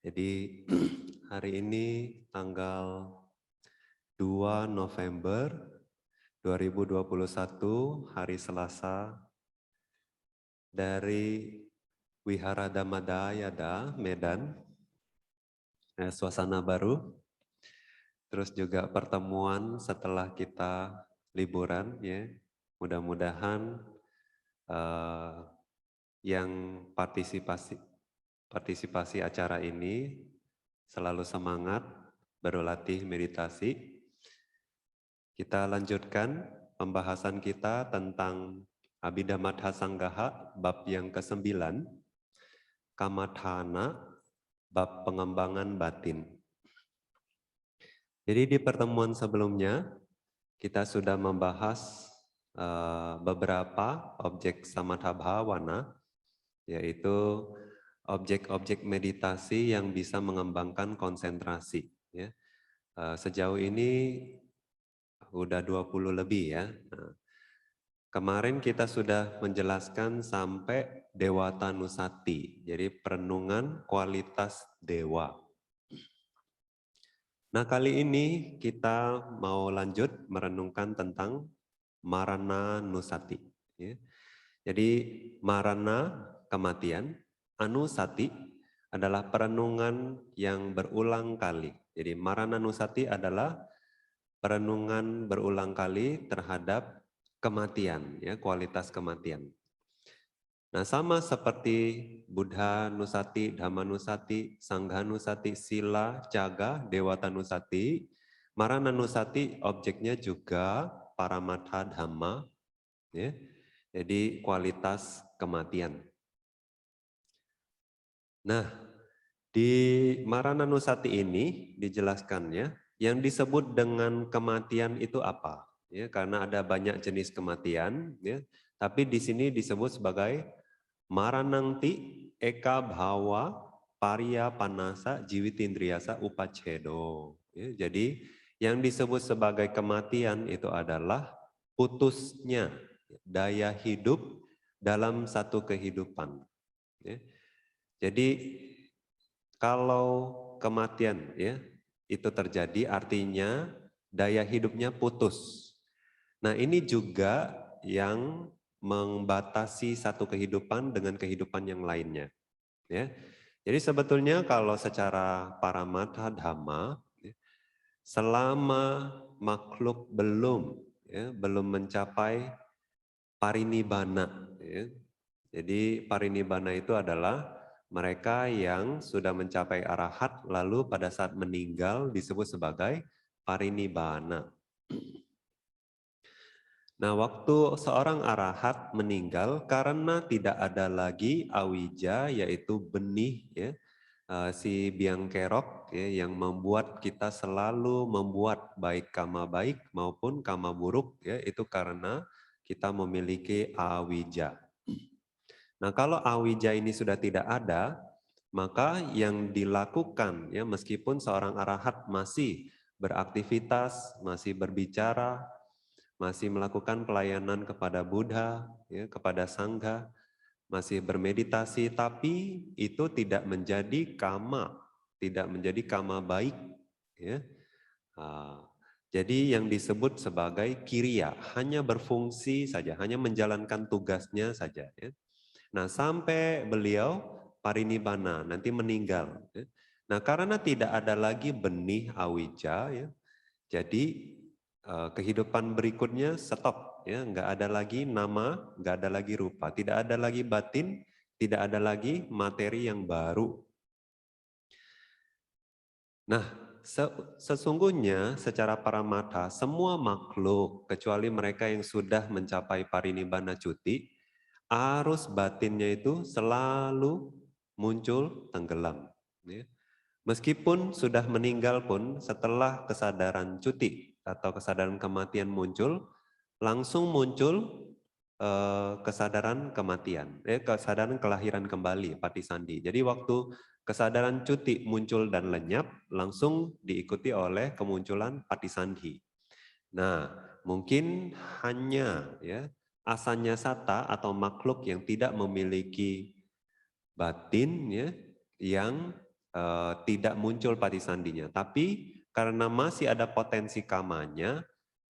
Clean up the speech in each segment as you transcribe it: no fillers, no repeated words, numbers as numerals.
Jadi hari ini tanggal 2 November 2021, hari Selasa, dari Wihara Dhammadayada, Medan, suasana baru, terus juga pertemuan setelah kita liburan, ya. Mudah-mudahan yang partisipasi acara ini selalu semangat berlatih meditasi. Kita lanjutkan pembahasan kita tentang Abhidhamma Sanggaha bab yang ke-9, Kamathana, bab pengembangan batin. Jadi di pertemuan sebelumnya kita sudah membahas beberapa objek samatha bhavana, yaitu objek-objek meditasi yang bisa mengembangkan konsentrasi. Ya. Sejauh ini udah 20 lebih ya. Nah, kemarin kita sudah menjelaskan sampai Dewata Nusati, jadi perenungan kualitas dewa. Nah kali ini kita mau lanjut merenungkan tentang Marana Nusati. Ya. Jadi Marana, kematian, Anusati adalah perenungan yang berulang kali. Jadi Marana Nusati adalah perenungan berulang kali terhadap kematian, ya, kualitas kematian. Nah, sama seperti Buddha Nusati, Dhamma Nusati, Sangha Nusati, Sila, Jaga, Dewata Nusati, Marana Nusati objeknya juga Paramatha Dhamma, ya. Jadi kualitas kematian. Nah, di Marana Nusati ini dijelaskannya yang disebut dengan kematian itu apa? Ya, karena ada banyak jenis kematian, ya. Tapi di sini disebut sebagai Maranangti Eka Bhawa Pariya Panasa Jiwitindriyasa Upacedo. Ya, jadi yang disebut sebagai kematian itu adalah putusnya daya hidup dalam satu kehidupan. Ya. Jadi kalau kematian ya itu terjadi artinya daya hidupnya putus. Nah ini juga yang membatasi satu kehidupan dengan kehidupan yang lainnya. Ya. Jadi sebetulnya kalau secara paramatha dhamma, ya, selama makhluk belum mencapai parinibbana, ya. Jadi parinibbana itu adalah mereka yang sudah mencapai arahat lalu pada saat meninggal disebut sebagai parinibbana. Nah, waktu seorang arahat meninggal karena tidak ada lagi awija, yaitu benih ya, si biang kerok ya, yang membuat kita selalu membuat baik kama baik maupun kama buruk ya, itu karena kita memiliki awija. Nah, kalau awija ini sudah tidak ada, maka yang dilakukan ya meskipun seorang arahat masih beraktivitas, masih berbicara, masih melakukan pelayanan kepada Buddha, ya, kepada Sangha, masih bermeditasi, tapi itu tidak menjadi kama baik Ya. Jadi yang disebut sebagai kiriya hanya berfungsi saja, hanya menjalankan tugasnya saja. Ya. Nah, sampai beliau parinibbana, nanti meninggal. Ya. Nah, karena tidak ada lagi benih awija, ya, jadi kehidupan berikutnya stop, ya, nggak ada lagi nama, nggak ada lagi rupa, tidak ada lagi batin, tidak ada lagi materi yang baru. Nah, sesungguhnya secara paramatha semua makhluk kecuali mereka yang sudah mencapai parinibbana cuti, arus batinnya itu selalu muncul tenggelam. Ya. Meskipun sudah meninggal pun setelah kesadaran cuti atau kesadaran kematian muncul, langsung muncul kesadaran kematian, kesadaran kelahiran kembali, patisandi. Jadi waktu kesadaran cuti muncul dan lenyap, langsung diikuti oleh kemunculan patisandhi. Nah, mungkin hanya ya asanya sata atau makhluk yang tidak memiliki batin ya yang tidak muncul patisandinya. Tapi karena masih ada potensi kamanya,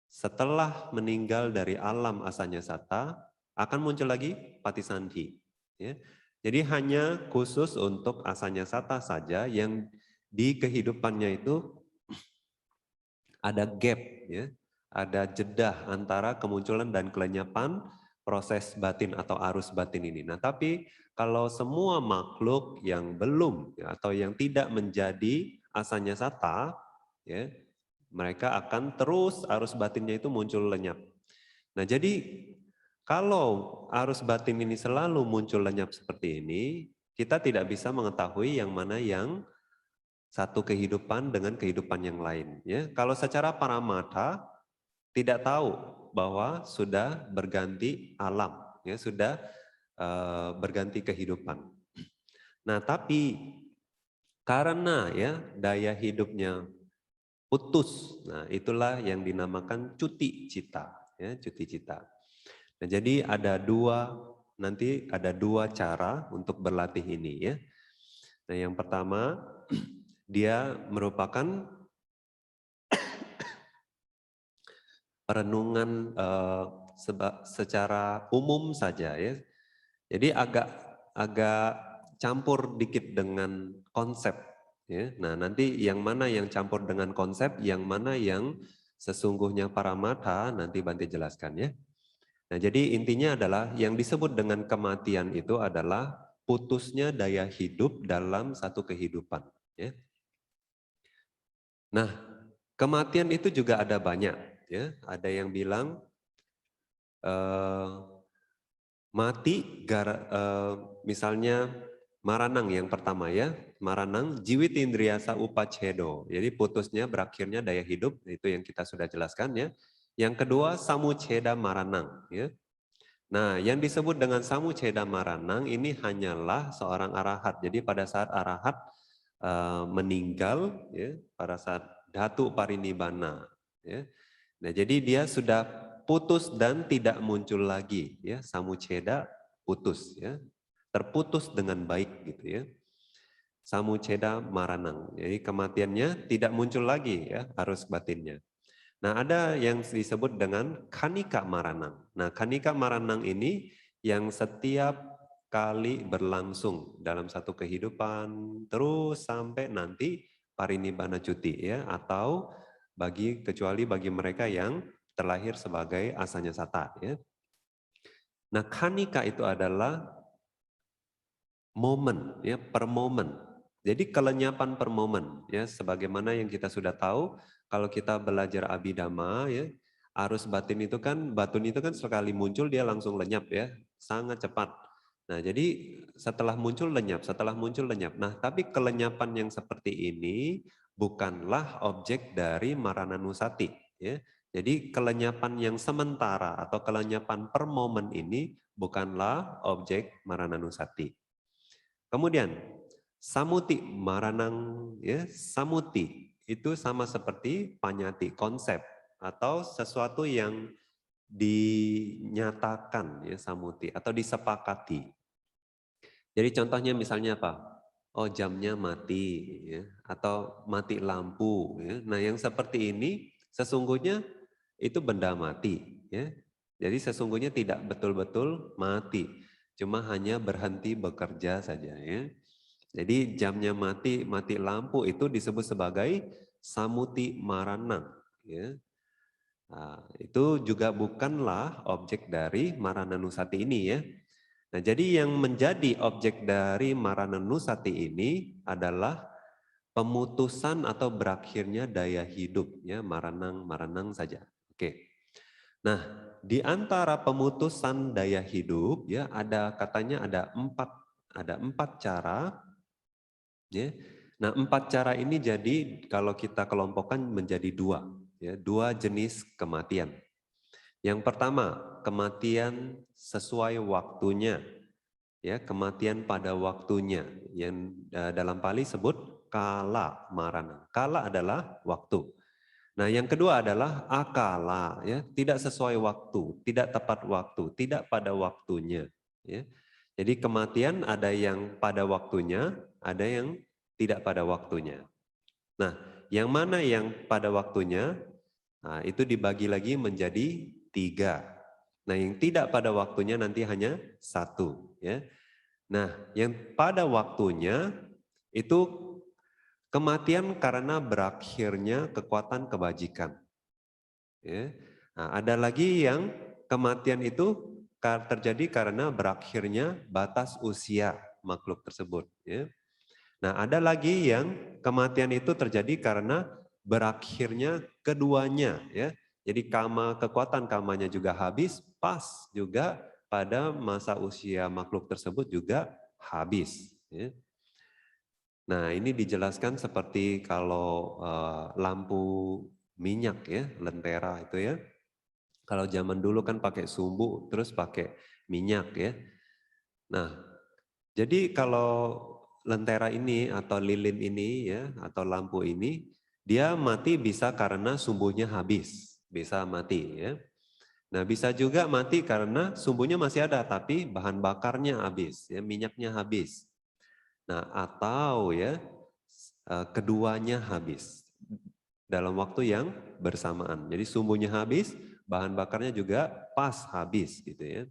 setelah meninggal dari alam asanya sata akan muncul lagi patisandhi. Ya. Jadi hanya khusus untuk asanya sata saja yang di kehidupannya itu ada gap, ya, ada jeda antara kemunculan dan kelenyapan proses batin atau arus batin ini. Nah, tapi kalau semua makhluk yang belum ya, atau yang tidak menjadi asanya sata, ya, mereka akan terus arus batinnya itu muncul lenyap. Nah, jadi kalau arus batin ini selalu muncul lenyap seperti ini, kita tidak bisa mengetahui yang mana yang satu kehidupan dengan kehidupan yang lain. Ya, kalau secara paramatha tidak tahu bahwa sudah berganti alam, ya sudah berganti kehidupan. Nah, tapi karena ya daya hidupnya putus, nah itulah yang dinamakan cuti cita, ya cuti cita. Nah, jadi nanti ada dua cara untuk berlatih ini ya. Nah, yang pertama dia merupakan perenungan secara umum saja ya. Jadi agak campur dikit dengan konsep ya. Nah, nanti yang mana yang campur dengan konsep, yang mana yang sesungguhnya paramatha nanti Bante jelaskan ya. Nah, jadi intinya adalah yang disebut dengan kematian itu adalah putusnya daya hidup dalam satu kehidupan ya. Nah, kematian itu juga ada banyak ya. Ada yang bilang mati misalnya maranang yang pertama ya, maranang jiwit indriyasa upacedo. Jadi putusnya berakhirnya daya hidup, itu yang kita sudah jelaskan ya. Yang kedua samuceda maranang ya. Nah, yang disebut dengan samuceda maranang ini hanyalah seorang arahat. Jadi pada saat arahat meninggal ya, pada saat dhatu parinibbana ya. Nah, jadi dia sudah putus dan tidak muncul lagi ya, samuceda putus ya. Terputus dengan baik gitu ya. Samuceda maranang. Jadi kematiannya tidak muncul lagi ya, arus batinnya. Nah, ada yang disebut dengan kanika maranang. Nah, kanika maranang ini yang setiap kali berlangsung dalam satu kehidupan terus sampai nanti parinibbana cuti ya, atau kecuali bagi mereka yang terlahir sebagai asanya sata ya. Nah, kanika itu adalah momen ya, per momen. Jadi kelenyapan per momen ya, sebagaimana yang kita sudah tahu kalau kita belajar abhidhamma ya, arus batin itu kan sekali muncul dia langsung lenyap ya, sangat cepat. Nah, jadi setelah muncul lenyap, setelah muncul lenyap. Nah, tapi kelenyapan yang seperti ini bukanlah objek dari marananusati ya. Jadi kelenyapan yang sementara atau kelenyapan per momen ini bukanlah objek marananusati. Kemudian samuti maranang ya, samuti itu sama seperti panyati, konsep atau sesuatu yang dinyatakan ya, samuti atau disepakati. Jadi contohnya misalnya apa? oh jamnya mati, ya, atau mati lampu. Ya. Nah yang seperti ini sesungguhnya itu benda mati. Ya. Jadi sesungguhnya tidak betul-betul mati, cuma hanya berhenti bekerja saja. Ya. Jadi jamnya mati, mati lampu itu disebut sebagai samuti maranang. Ya. Nah, itu juga bukanlah objek dari Marananusati ini ya. Nah, jadi yang menjadi objek dari Marananusati ini adalah pemutusan atau berakhirnya daya hidup ya, maranang saja. Oke. Nah, di antara pemutusan daya hidup ya ada katanya ada empat cara ya. Nah, empat cara ini jadi kalau kita kelompokkan menjadi dua ya, dua jenis kematian. Yang pertama, kematian sesuai waktunya. Ya, kematian pada waktunya yang dalam Pali sebut kala marana. Kala adalah waktu. Nah, yang kedua adalah akala ya, tidak sesuai waktu, tidak tepat waktu, tidak pada waktunya ya. Jadi kematian ada yang pada waktunya, ada yang tidak pada waktunya. Nah, yang mana yang pada waktunya? Nah, itu dibagi lagi menjadi 3. Nah, yang tidak pada waktunya nanti hanya 1 ya. Nah, yang pada waktunya itu kematian karena berakhirnya kekuatan kebajikan. Ya. Nah, ada lagi yang kematian itu terjadi karena berakhirnya batas usia makhluk tersebut. Ya. Nah, ada lagi yang kematian itu terjadi karena berakhirnya keduanya. Ya. Jadi kekuatan kamanya juga habis, pas juga pada masa usia makhluk tersebut juga habis. Ya. Nah, ini dijelaskan seperti kalau lampu minyak ya, lentera itu ya. Kalau zaman dulu kan pakai sumbu, terus pakai minyak ya. Nah, jadi kalau lentera ini atau lilin ini ya, atau lampu ini, dia mati bisa karena sumbunya habis, bisa mati ya. Nah, bisa juga mati karena sumbunya masih ada, tapi bahan bakarnya habis, ya, minyaknya habis. Nah, atau ya keduanya habis dalam waktu yang bersamaan. Jadi sumbunya habis, bahan bakarnya juga pas habis gitu ya.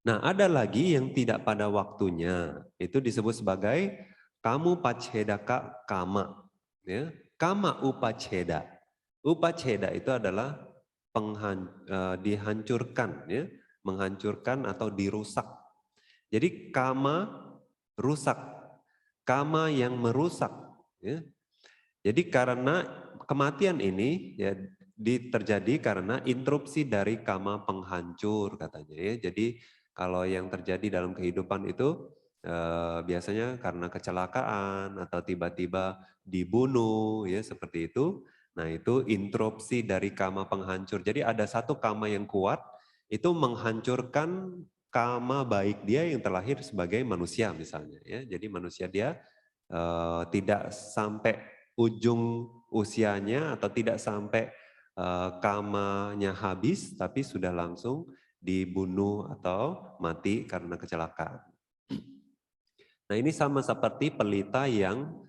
Nah, ada lagi yang tidak pada waktunya. Itu disebut sebagai kamu pachedaka kama. Ya. Kama upacheda. Upacheda itu adalah dihancurkan, ya, menghancurkan atau dirusak. Jadi kama rusak, kama yang merusak. Ya. Jadi karena kematian ini ya terjadi karena interupsi dari kama penghancur katanya ya. Jadi kalau yang terjadi dalam kehidupan itu biasanya karena kecelakaan atau tiba-tiba dibunuh ya seperti itu. Nah itu interupsi dari kama penghancur. Jadi ada satu kama yang kuat itu menghancurkan kama baik dia yang terlahir sebagai manusia misalnya ya. Jadi manusia dia tidak sampai ujung usianya atau tidak sampai kamanya habis, tapi sudah langsung dibunuh atau mati karena kecelakaan. Nah ini sama seperti pelita yang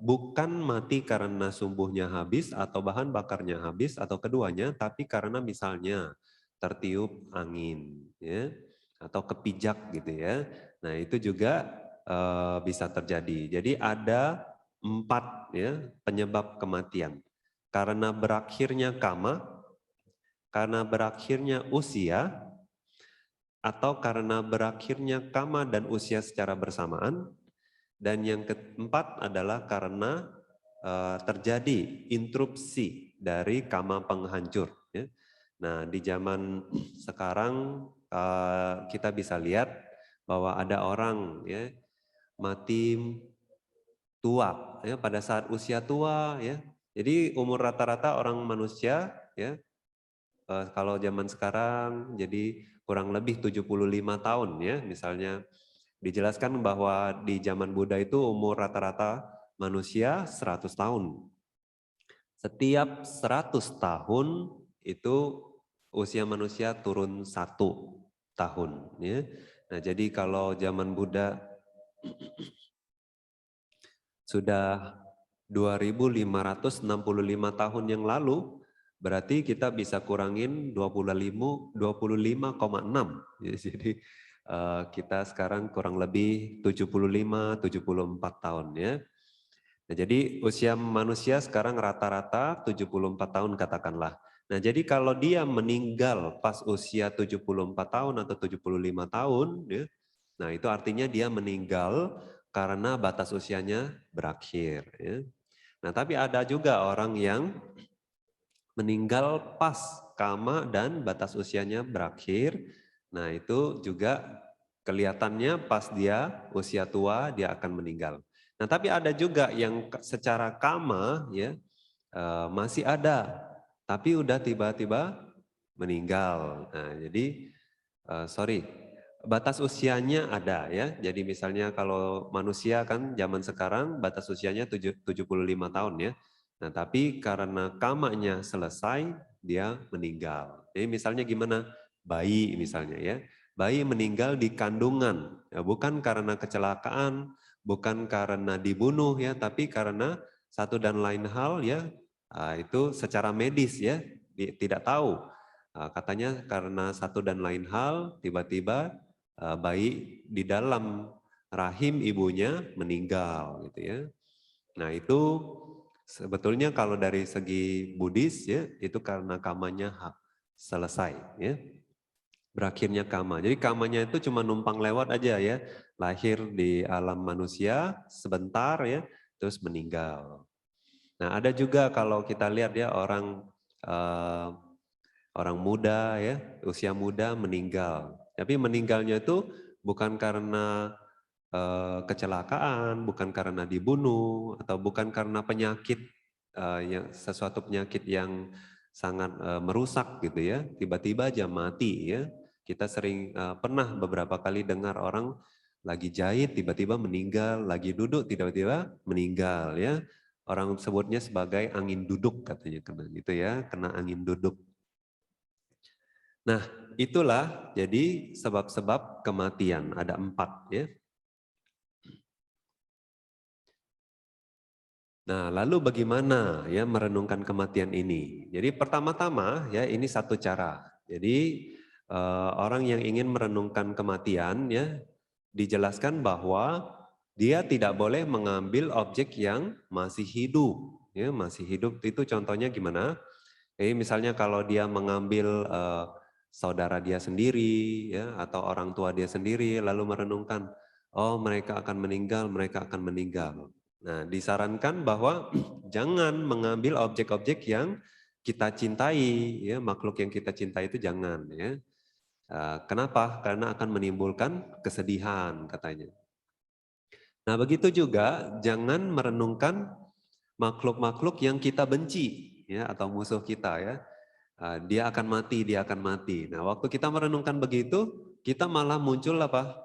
bukan mati karena sumbunya habis atau bahan bakarnya habis atau keduanya, tapi karena misalnya tertiup angin, ya, atau kepijak gitu ya. Nah itu juga bisa terjadi. Jadi ada 4 ya penyebab kematian. Karena berakhirnya kama, karena berakhirnya usia, atau karena berakhirnya kama dan usia secara bersamaan, dan yang keempat adalah karena terjadi interupsi dari kama penghancur. Ya. Nah di zaman sekarang kita bisa lihat bahwa ada orang ya mati tua ya pada saat usia tua ya. Jadi umur rata-rata orang manusia ya kalau zaman sekarang jadi kurang lebih 75 tahun ya. Misalnya dijelaskan bahwa di zaman Buddha itu umur rata-rata manusia 100 tahun. Setiap 100 tahun itu usia manusia turun 1 tahun ya. Nah, jadi kalau zaman Buddha Sudah 2.565 tahun yang lalu, berarti kita bisa kurangin 25,6. Ya, jadi kita sekarang kurang lebih 75-74 tahun ya. Nah, jadi usia manusia sekarang rata-rata 74 tahun katakanlah. Nah, jadi kalau dia meninggal pas usia 74 tahun atau 75 tahun, ya, nah itu artinya dia meninggal karena batas usianya berakhir. Ya. Nah, tapi ada juga orang yang meninggal pas kama dan batas usianya berakhir. Nah, itu juga kelihatannya pas dia usia tua dia akan meninggal. Nah, tapi ada juga yang secara kama ya masih ada, tapi udah tiba-tiba meninggal. Nah, jadi sorry, batas usianya ada ya. Jadi misalnya kalau manusia kan zaman sekarang batas usianya 75 tahun ya. Nah, tapi karena kamanya selesai, dia meninggal. Jadi misalnya gimana? Bayi misalnya ya. Bayi meninggal di kandungan, ya, bukan karena kecelakaan, bukan karena dibunuh ya, tapi karena satu dan lain hal ya, itu secara medis ya, tidak tahu. Katanya karena satu dan lain hal, tiba-tiba bayi di dalam rahim ibunya meninggal gitu ya. Nah, itu sebetulnya kalau dari segi Buddhis ya, itu karena kamanya selesai ya. Berakhirnya kama. Jadi kamanya itu cuma numpang lewat aja ya. Lahir di alam manusia sebentar ya, terus meninggal. Nah, ada juga kalau kita lihat ya orang muda ya, usia muda meninggal. Tapi meninggalnya itu bukan karena kecelakaan, bukan karena dibunuh, atau bukan karena penyakit, sesuatu penyakit yang sangat merusak gitu ya, tiba-tiba aja mati ya. Kita sering pernah beberapa kali dengar orang lagi jahit tiba-tiba meninggal, lagi duduk tiba-tiba meninggal ya. Orang sebutnya sebagai angin duduk katanya kena gitu ya, kena angin duduk. Nah, itulah jadi sebab-sebab kematian ada 4 ya. Nah, lalu bagaimana ya merenungkan kematian ini? Jadi pertama-tama ya ini satu cara. Jadi orang yang ingin merenungkan kematian ya dijelaskan bahwa dia tidak boleh mengambil objek yang masih hidup. Ya, masih hidup itu contohnya gimana? Jadi misalnya kalau dia mengambil saudara dia sendiri ya atau orang tua dia sendiri lalu merenungkan, oh mereka akan meninggal, mereka akan meninggal. Nah, disarankan bahwa jangan mengambil objek-objek yang kita cintai, ya makhluk yang kita cintai itu jangan. Ya. Kenapa? Karena akan menimbulkan kesedihan katanya. Nah, begitu juga jangan merenungkan makhluk-makhluk yang kita benci, ya atau musuh kita ya. Dia akan mati, dia akan mati. Nah, waktu kita merenungkan begitu, kita malah muncul apa?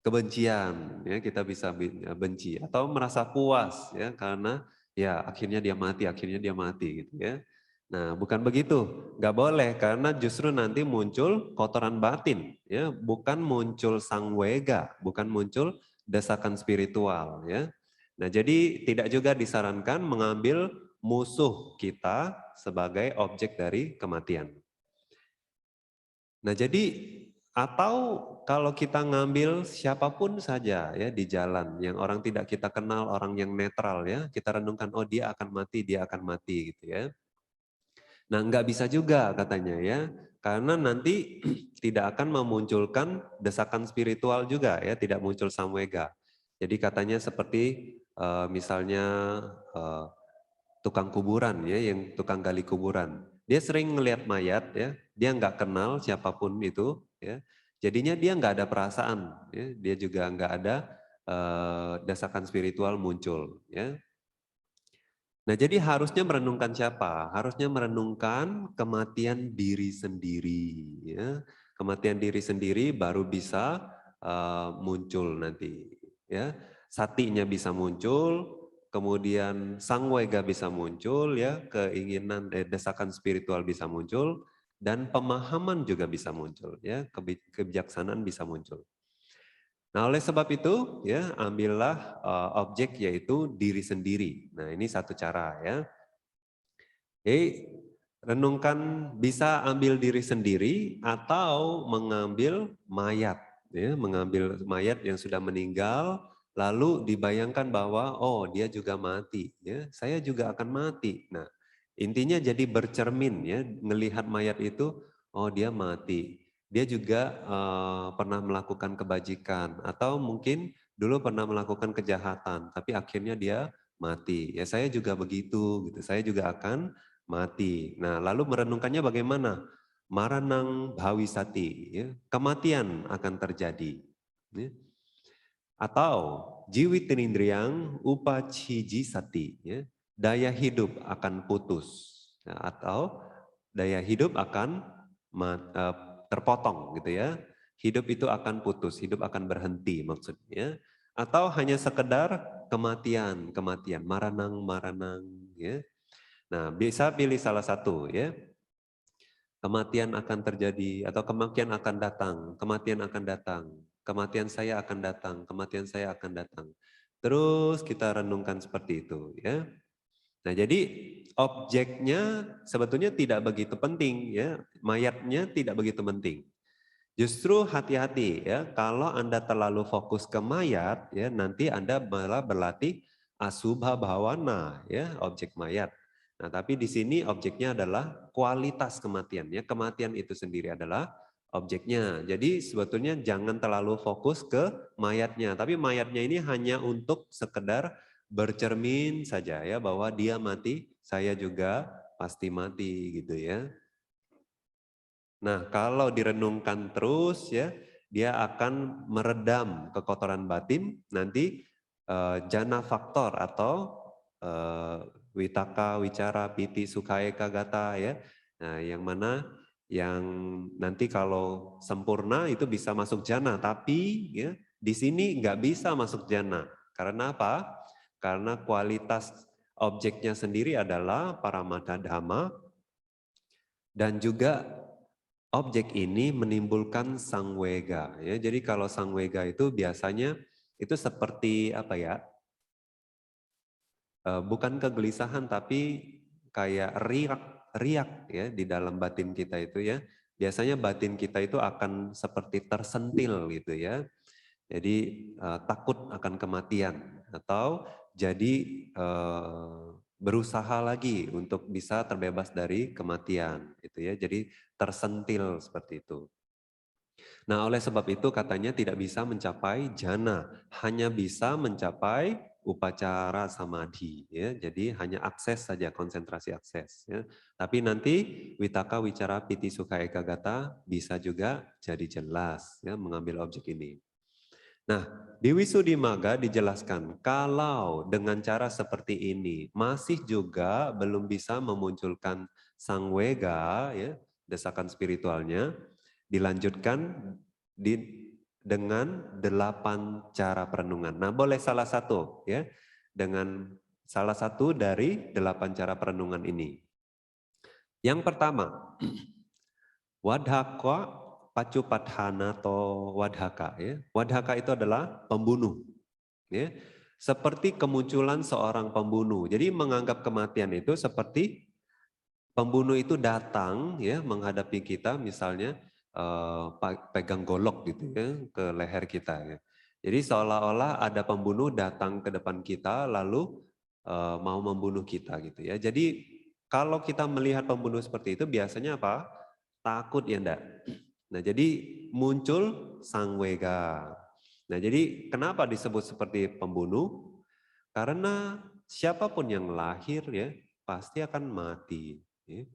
Kebencian, ya kita bisa benci atau merasa puas ya karena ya akhirnya dia mati gitu ya. Nah, bukan begitu, nggak boleh karena justru nanti muncul kotoran batin ya, bukan muncul sangwega, bukan muncul desakan spiritual ya. Nah, jadi tidak juga disarankan mengambil musuh kita sebagai objek dari kematian. Nah, jadi atau kalau kita ngambil siapapun saja ya di jalan yang orang tidak kita kenal, orang yang netral ya, kita renungkan oh dia akan mati gitu ya. Nah, nggak bisa juga katanya ya, karena nanti tidak akan memunculkan desakan spiritual juga ya, tidak muncul samwega. Jadi katanya seperti misalnya tukang kuburan ya, yang tukang gali kuburan. Dia sering ngelihat mayat ya, dia nggak kenal siapapun itu ya. Jadinya dia nggak ada perasaan ya, dia juga nggak ada desakan spiritual muncul ya. Nah, jadi harusnya merenungkan siapa? Harusnya merenungkan kematian diri sendiri ya. Kematian diri sendiri baru bisa muncul nanti ya. Satinya bisa muncul, kemudian sangwega bisa muncul ya, keinginan desakan spiritual bisa muncul dan pemahaman juga bisa muncul ya, kebijaksanaan bisa muncul. Nah, oleh sebab itu, ya, ambillah objek yaitu diri sendiri. Nah, ini satu cara, ya. Jadi, renungkan bisa ambil diri sendiri atau mengambil mayat, ya, mengambil mayat yang sudah meninggal, lalu dibayangkan bahwa oh dia juga mati, ya, saya juga akan mati. Nah, intinya jadi bercermin, ya, melihat mayat itu, oh dia mati. Dia juga pernah melakukan kebajikan atau mungkin dulu pernah melakukan kejahatan, tapi akhirnya dia mati. Ya saya juga begitu, gitu. Saya juga akan mati. Nah, lalu merenungkannya bagaimana? Maranang bhawisati, ya, kematian akan terjadi. Ya. Atau jiwitinindriyang upachijisati, ya, daya hidup akan putus. Nah, atau daya hidup akan terpotong gitu ya. Hidup itu akan putus, hidup akan berhenti maksudnya. Atau hanya sekedar kematian, maranang, ya. Nah, bisa pilih salah satu ya. Kematian akan terjadi atau kematian akan datang, kematian akan datang, kematian saya akan datang, kematian saya akan datang. Terus kita renungkan seperti itu ya. Nah, jadi objeknya sebetulnya tidak begitu penting ya, mayatnya tidak begitu penting. Justru hati-hati ya, kalau Anda terlalu fokus ke mayat ya, nanti Anda malah berlatih asubha bhawana ya, objek mayat. Nah, tapi di sini objeknya adalah kualitas kematian ya, kematian itu sendiri adalah objeknya. Jadi sebetulnya jangan terlalu fokus ke mayatnya, tapi mayatnya ini hanya untuk sekedar bercermin saja ya, bahwa dia mati, saya juga pasti mati gitu ya. Nah, kalau direnungkan terus ya, dia akan meredam kekotoran batin, nanti jana faktor atau witaka, wicara, piti, sukhaeka, gata ya. Nah, yang mana yang nanti kalau sempurna itu bisa masuk jana, tapi ya di sini nggak bisa masuk jana. Karena apa? Karena kualitas objeknya sendiri adalah paramata dhamma dan juga objek ini menimbulkan sangwega ya. Jadi kalau sangwega itu biasanya itu seperti apa ya? Bukan kegelisahan tapi kayak riak ya di dalam batin kita itu ya. Biasanya batin kita itu akan seperti tersentil gitu ya. Jadi takut akan kematian atau jadi berusaha lagi untuk bisa terbebas dari kematian gitu ya. Jadi tersentil seperti itu. Nah, oleh sebab itu katanya tidak bisa mencapai jana, hanya bisa mencapai upacara samadhi ya. Jadi hanya akses saja, konsentrasi akses ya. Tapi nanti witaka, wicara, piti, sukha, ekagata bisa juga jadi jelas ya mengambil objek ini. Nah, di Wisuddhimagga dijelaskan kalau dengan cara seperti ini masih juga belum bisa memunculkan sangwega ya, desakan spiritualnya, dilanjutkan dengan 8 cara perenungan. Nah, boleh salah satu ya, dengan salah satu dari 8 cara perenungan ini. Yang pertama, wadhaka pacupadhana atau wadhaka ya. Wadhaka itu adalah pembunuh ya. Seperti kemunculan seorang pembunuh. Jadi menganggap kematian itu seperti pembunuh itu datang ya menghadapi kita misalnya pegang golok gitu ya ke leher kita ya. Jadi seolah-olah ada pembunuh datang ke depan kita lalu mau membunuh kita gitu ya. Jadi kalau kita melihat pembunuh seperti itu biasanya apa? Takut ya enggak? Nah, jadi muncul sangwega. Nah, jadi kenapa disebut seperti pembunuh? Karena siapapun yang lahir ya pasti akan mati. Ya.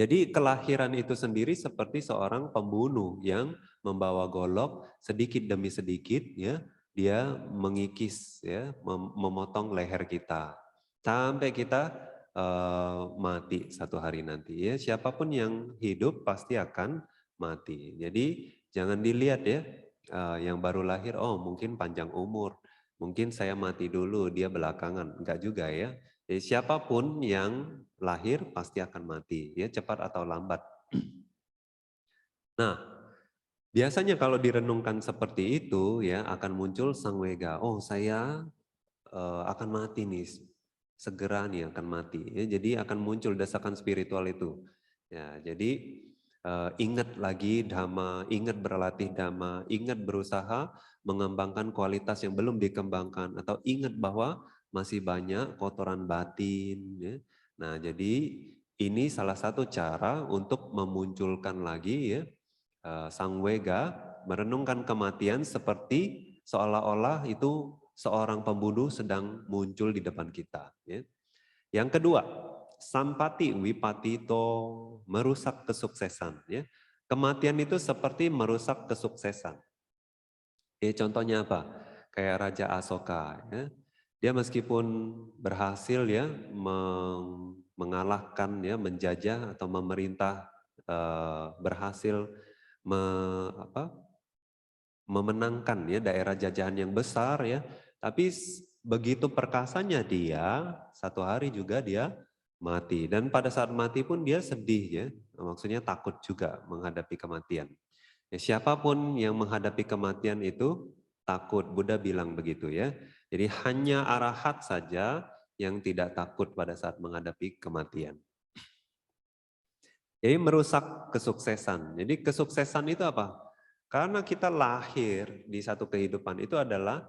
Jadi kelahiran itu sendiri seperti seorang pembunuh yang membawa golok sedikit demi sedikit ya, dia mengikis ya, memotong leher kita sampai kita mati satu hari nanti ya. Siapapun yang hidup pasti akan mati. Jadi jangan dilihat ya yang baru lahir oh mungkin panjang umur, mungkin saya mati dulu dia belakangan, enggak juga ya. Jadi siapapun yang lahir pasti akan mati, ya cepat atau lambat. Nah, Biasanya kalau direnungkan seperti itu ya akan muncul sangwega. Oh, saya akan mati nih, segera nih akan mati. Ya, jadi akan muncul desakan spiritual itu. Ya, jadi ingat lagi dhamma, ingat berlatih dhamma, ingat berusaha mengembangkan kualitas yang belum dikembangkan, atau ingat bahwa masih banyak kotoran batin. Ya. Nah, jadi ini salah satu cara untuk memunculkan lagi ya sang wega, merenungkan kematian seperti seolah-olah itu seorang pembunuh sedang muncul di depan kita. Ya. Yang kedua, sampati wipatito, merusak kesuksesan. Ya. Kematian itu seperti merusak kesuksesan. Contohnya apa? Kayak Raja Asoka. Ya. Dia meskipun berhasil ya mengalahkan ya, menjajah atau memerintah, berhasil memenangkan ya daerah jajahan yang besar ya, tapi begitu perkasanya dia, satu hari juga dia mati, dan pada saat mati pun dia sedih ya, maksudnya takut juga menghadapi kematian. Ya, siapapun yang menghadapi kematian itu takut, Buddha bilang begitu ya. Jadi hanya arahat saja yang tidak takut pada saat menghadapi kematian. Jadi merusak kesuksesan. Jadi kesuksesan itu apa? Karena kita lahir di satu kehidupan itu adalah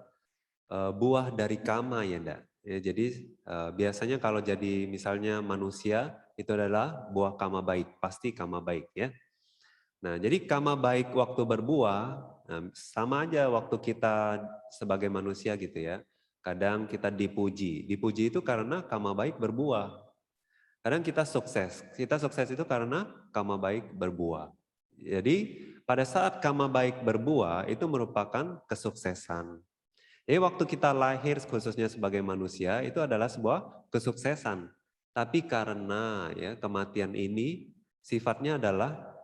buah dari kama ya enggak. Ya, jadi biasanya kalau jadi misalnya manusia itu adalah buah kama baik, pasti kama baik ya. Nah, jadi kama baik waktu berbuah, nah, sama aja waktu kita sebagai manusia gitu ya. Kadang kita dipuji. Dipuji itu karena kama baik berbuah. Kadang kita sukses itu karena kama baik berbuah. Jadi pada saat kama baik berbuah itu merupakan kesuksesan. Jadi waktu kita lahir khususnya sebagai manusia itu adalah sebuah kesuksesan. Tapi karena ya kematian ini sifatnya adalah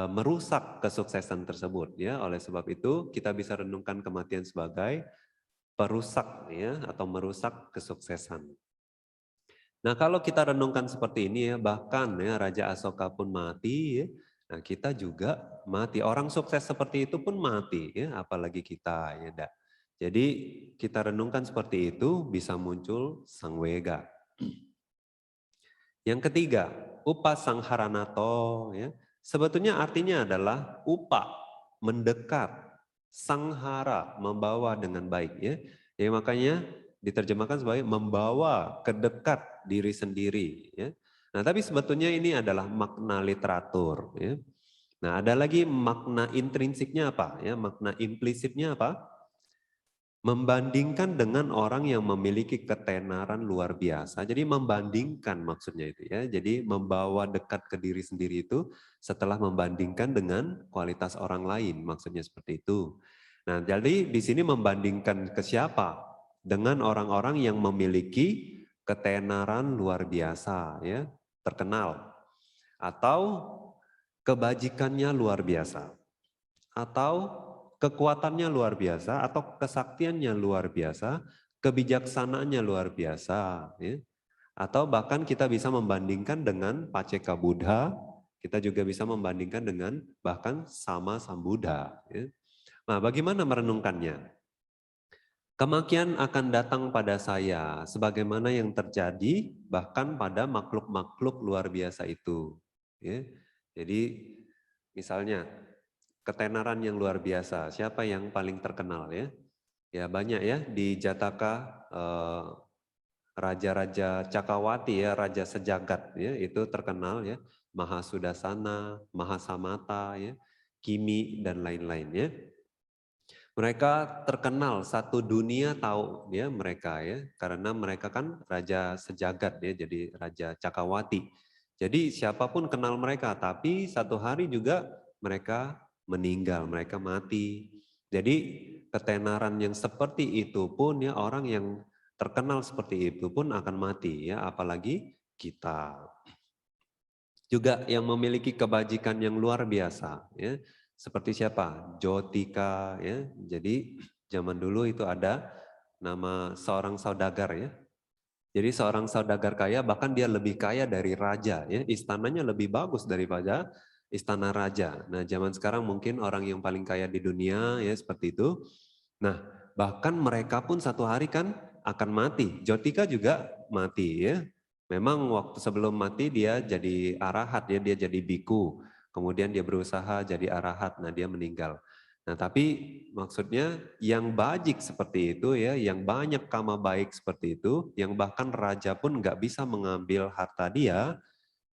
merusak kesuksesan tersebut ya. Oleh sebab itu kita bisa renungkan kematian sebagai perusak ya atau merusak kesuksesan. Nah, kalau kita renungkan seperti ini ya, bahkan ya Raja Asoka pun mati ya. Nah, kita juga mati. Orang sukses seperti itu pun mati ya, apalagi kita ya, dak. Jadi kita renungkan seperti itu bisa muncul sang wega. Yang ketiga, upa sangharanato ya. Sebetulnya artinya adalah upa, mendekat, sanghara, membawa dengan baik ya. Jadi makanya diterjemahkan sebagai membawa ke dekat diri sendiri ya. Nah, tapi sebetulnya ini adalah makna literatur ya. Nah, ada lagi makna intrinsiknya apa ya? Makna implisitnya apa? Membandingkan dengan orang yang memiliki ketenaran luar biasa. Jadi membandingkan maksudnya itu ya. Jadi membawa dekat ke diri sendiri itu setelah membandingkan dengan kualitas orang lain, maksudnya seperti itu. Nah, jadi di sini membandingkan ke siapa? Dengan orang-orang yang memiliki ketenaran luar biasa ya, terkenal, atau kebajikannya luar biasa, atau kekuatannya luar biasa, atau kesaktiannya luar biasa, kebijaksanaannya luar biasa, ya. Atau bahkan kita bisa membandingkan dengan Paceka Buddha, kita juga bisa membandingkan dengan bahkan sama Sang Buddha. Ya. Nah, bagaimana merenungkannya? Kematian akan datang pada saya, sebagaimana yang terjadi bahkan pada makhluk-makhluk luar biasa itu. Ya. Jadi misalnya ketenaran yang luar biasa. Siapa yang paling terkenal ya? Ya banyak ya di Jataka raja-raja Cakawati ya, raja sejagat ya, itu terkenal ya. Mahasudasana, Mahasamata ya, Kimi dan lain-lain ya. Mereka terkenal, satu dunia tahu ya mereka ya, karena mereka kan raja sejagat ya, jadi raja Cakawati. Jadi siapapun kenal mereka, tapi satu hari juga mereka meninggal, mereka mati. Jadi ketenaran yang seperti itu pun ya, orang yang terkenal seperti itu pun akan mati ya, apalagi kita. Juga yang memiliki kebajikan yang luar biasa ya. Seperti siapa? Jotika ya. Jadi zaman dulu itu ada nama seorang saudagar ya. Jadi seorang saudagar kaya, bahkan dia lebih kaya dari raja ya. Istananya lebih bagus daripada istana raja. Nah, zaman sekarang mungkin orang yang paling kaya di dunia ya seperti itu. Nah, bahkan mereka pun satu hari kan akan mati. Jotika juga mati ya. Memang waktu sebelum mati dia jadi arahat ya, dia jadi biku. Kemudian dia berusaha jadi arahat, nah dia meninggal. Nah, tapi maksudnya yang bajik seperti itu ya, yang banyak kama baik seperti itu, yang bahkan raja pun nggak bisa mengambil harta dia.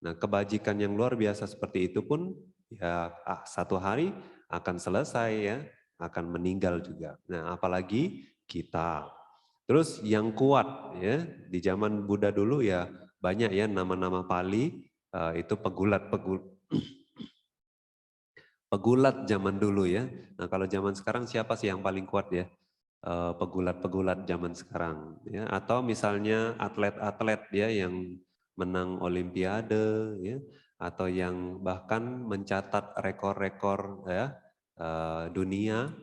Nah, kebajikan yang luar biasa seperti itu pun ya satu hari akan selesai ya, akan meninggal juga. Nah, apalagi kita. Terus yang kuat ya, di zaman Buddha dulu ya banyak ya nama-nama Pali itu pegulat zaman dulu ya. Nah, kalau zaman sekarang siapa sih yang paling kuat ya? Pegulat-pegulat zaman sekarang ya, atau misalnya atlet-atlet ya yang menang olimpiade ya, atau yang bahkan mencatat rekor-rekor ya dunia,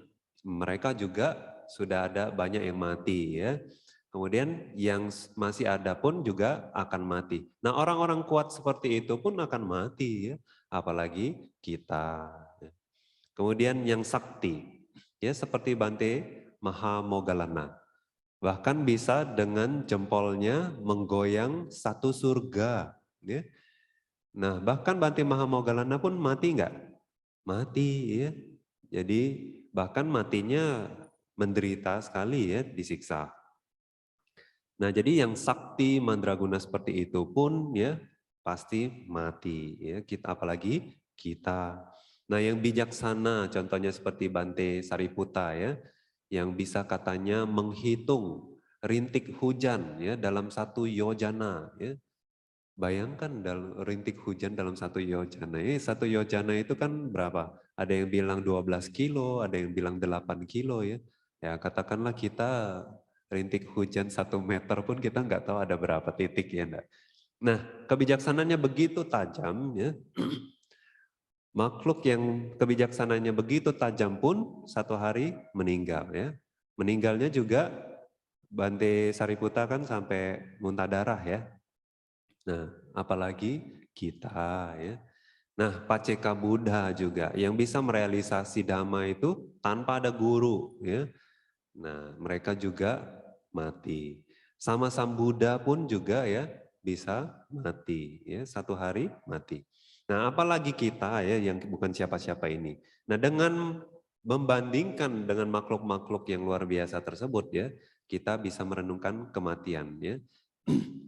mereka juga sudah ada banyak yang mati ya. Kemudian yang masih ada pun juga akan mati. Nah, orang-orang kuat seperti itu pun akan mati ya, apalagi kita. Kemudian yang sakti, ya seperti Bante Mahamoggallana. Bahkan bisa dengan jempolnya menggoyang satu surga. Ya. Nah, bahkan Bante Mahamoggallana pun mati enggak? Mati ya. Jadi bahkan matinya menderita sekali ya, disiksa. Nah, jadi yang sakti mandraguna seperti itu pun ya pasti mati ya. Kita apalagi kita. Nah, yang bijaksana contohnya seperti Bante Sariputta ya, yang bisa katanya menghitung rintik hujan ya dalam satu yojana ya. Bayangkan rintik hujan dalam satu yojana. Satu yojana itu kan berapa? Ada yang bilang 12 kilo, ada yang bilang 8 kilo ya. Ya katakanlah kita rintik hujan 1 meter pun kita nggak tahu ada berapa titik ya enggak. Nah, kebijaksanaannya begitu tajam ya. Makhluk yang kebijaksanaannya begitu tajam pun satu hari meninggal ya. Meninggalnya juga Bante Sariputta kan sampai muntah darah ya. Nah, apalagi kita ya. Nah, Paceka Buddha juga yang bisa merealisasi dhamma itu tanpa ada guru ya. Nah, mereka juga mati. Sama Sang Buddha pun juga ya bisa mati ya, satu hari mati. Nah, apalagi kita ya yang bukan siapa-siapa ini. Nah, dengan membandingkan dengan makhluk-makhluk yang luar biasa tersebut ya, kita bisa merenungkan kematian ya.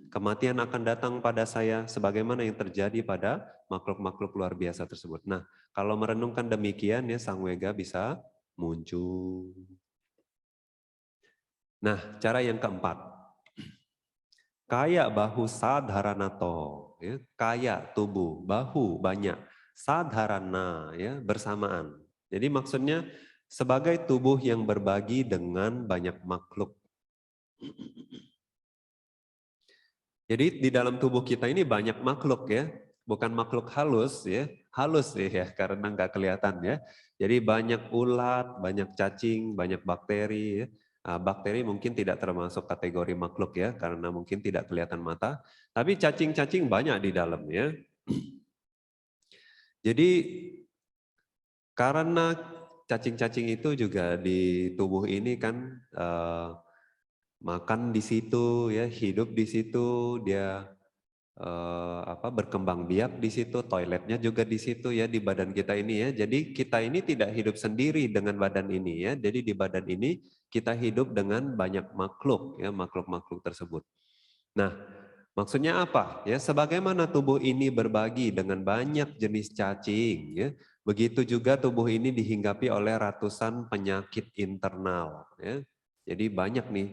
Kematian akan datang pada saya sebagaimana yang terjadi pada makhluk-makhluk luar biasa tersebut. Nah, kalau merenungkan demikian ya Sang Wega bisa muncul. Nah, cara yang keempat. Kaya bahu sadharanato, ya, kaya tubuh, bahu banyak, sadharana ya bersamaan. Jadi maksudnya sebagai tubuh yang berbagi dengan banyak makhluk. Jadi di dalam tubuh kita ini banyak makhluk ya, bukan makhluk halus ya karena nggak kelihatan ya. Jadi banyak ulat, banyak cacing, banyak bakteri ya. Bakteri mungkin tidak termasuk kategori makhluk ya karena mungkin tidak kelihatan mata, tapi cacing-cacing banyak di dalam ya. Jadi karena cacing-cacing itu juga di tubuh ini kan makan di situ ya, hidup di situ, dia berkembang biak di situ, toiletnya juga di situ ya di badan kita ini ya. Jadi kita ini tidak hidup sendiri dengan badan ini ya. Jadi di badan ini kita hidup dengan banyak makhluk ya, makhluk-makhluk tersebut. Nah, maksudnya apa? Ya, sebagaimana tubuh ini berbagi dengan banyak jenis cacing ya. Begitu juga tubuh ini dihinggapi oleh ratusan penyakit internal ya. Jadi banyak nih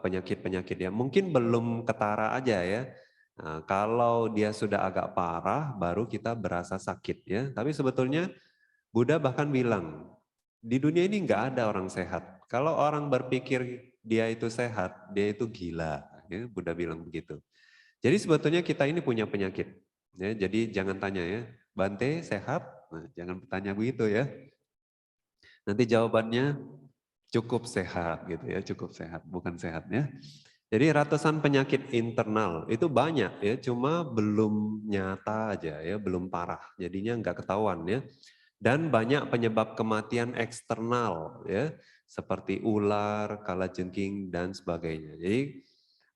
penyakit-penyakit ya. Mungkin belum ketara aja ya. Nah, kalau dia sudah agak parah, baru kita berasa sakit ya. Tapi sebetulnya Buddha bahkan bilang, di dunia ini nggak ada orang sehat. Kalau orang berpikir dia itu sehat, dia itu gila. Ya, Buddha bilang begitu. Jadi sebetulnya kita ini punya penyakit. Ya, jadi jangan tanya ya, Bante sehat? Nah, jangan bertanya begitu ya. Nanti jawabannya cukup sehat gitu ya, cukup sehat, bukan sehat ya. Jadi ratusan penyakit internal itu banyak ya, cuma belum nyata aja ya, belum parah. Jadinya nggak ketahuan ya. Dan banyak penyebab kematian eksternal ya, seperti ular, kalajengking dan sebagainya. Jadi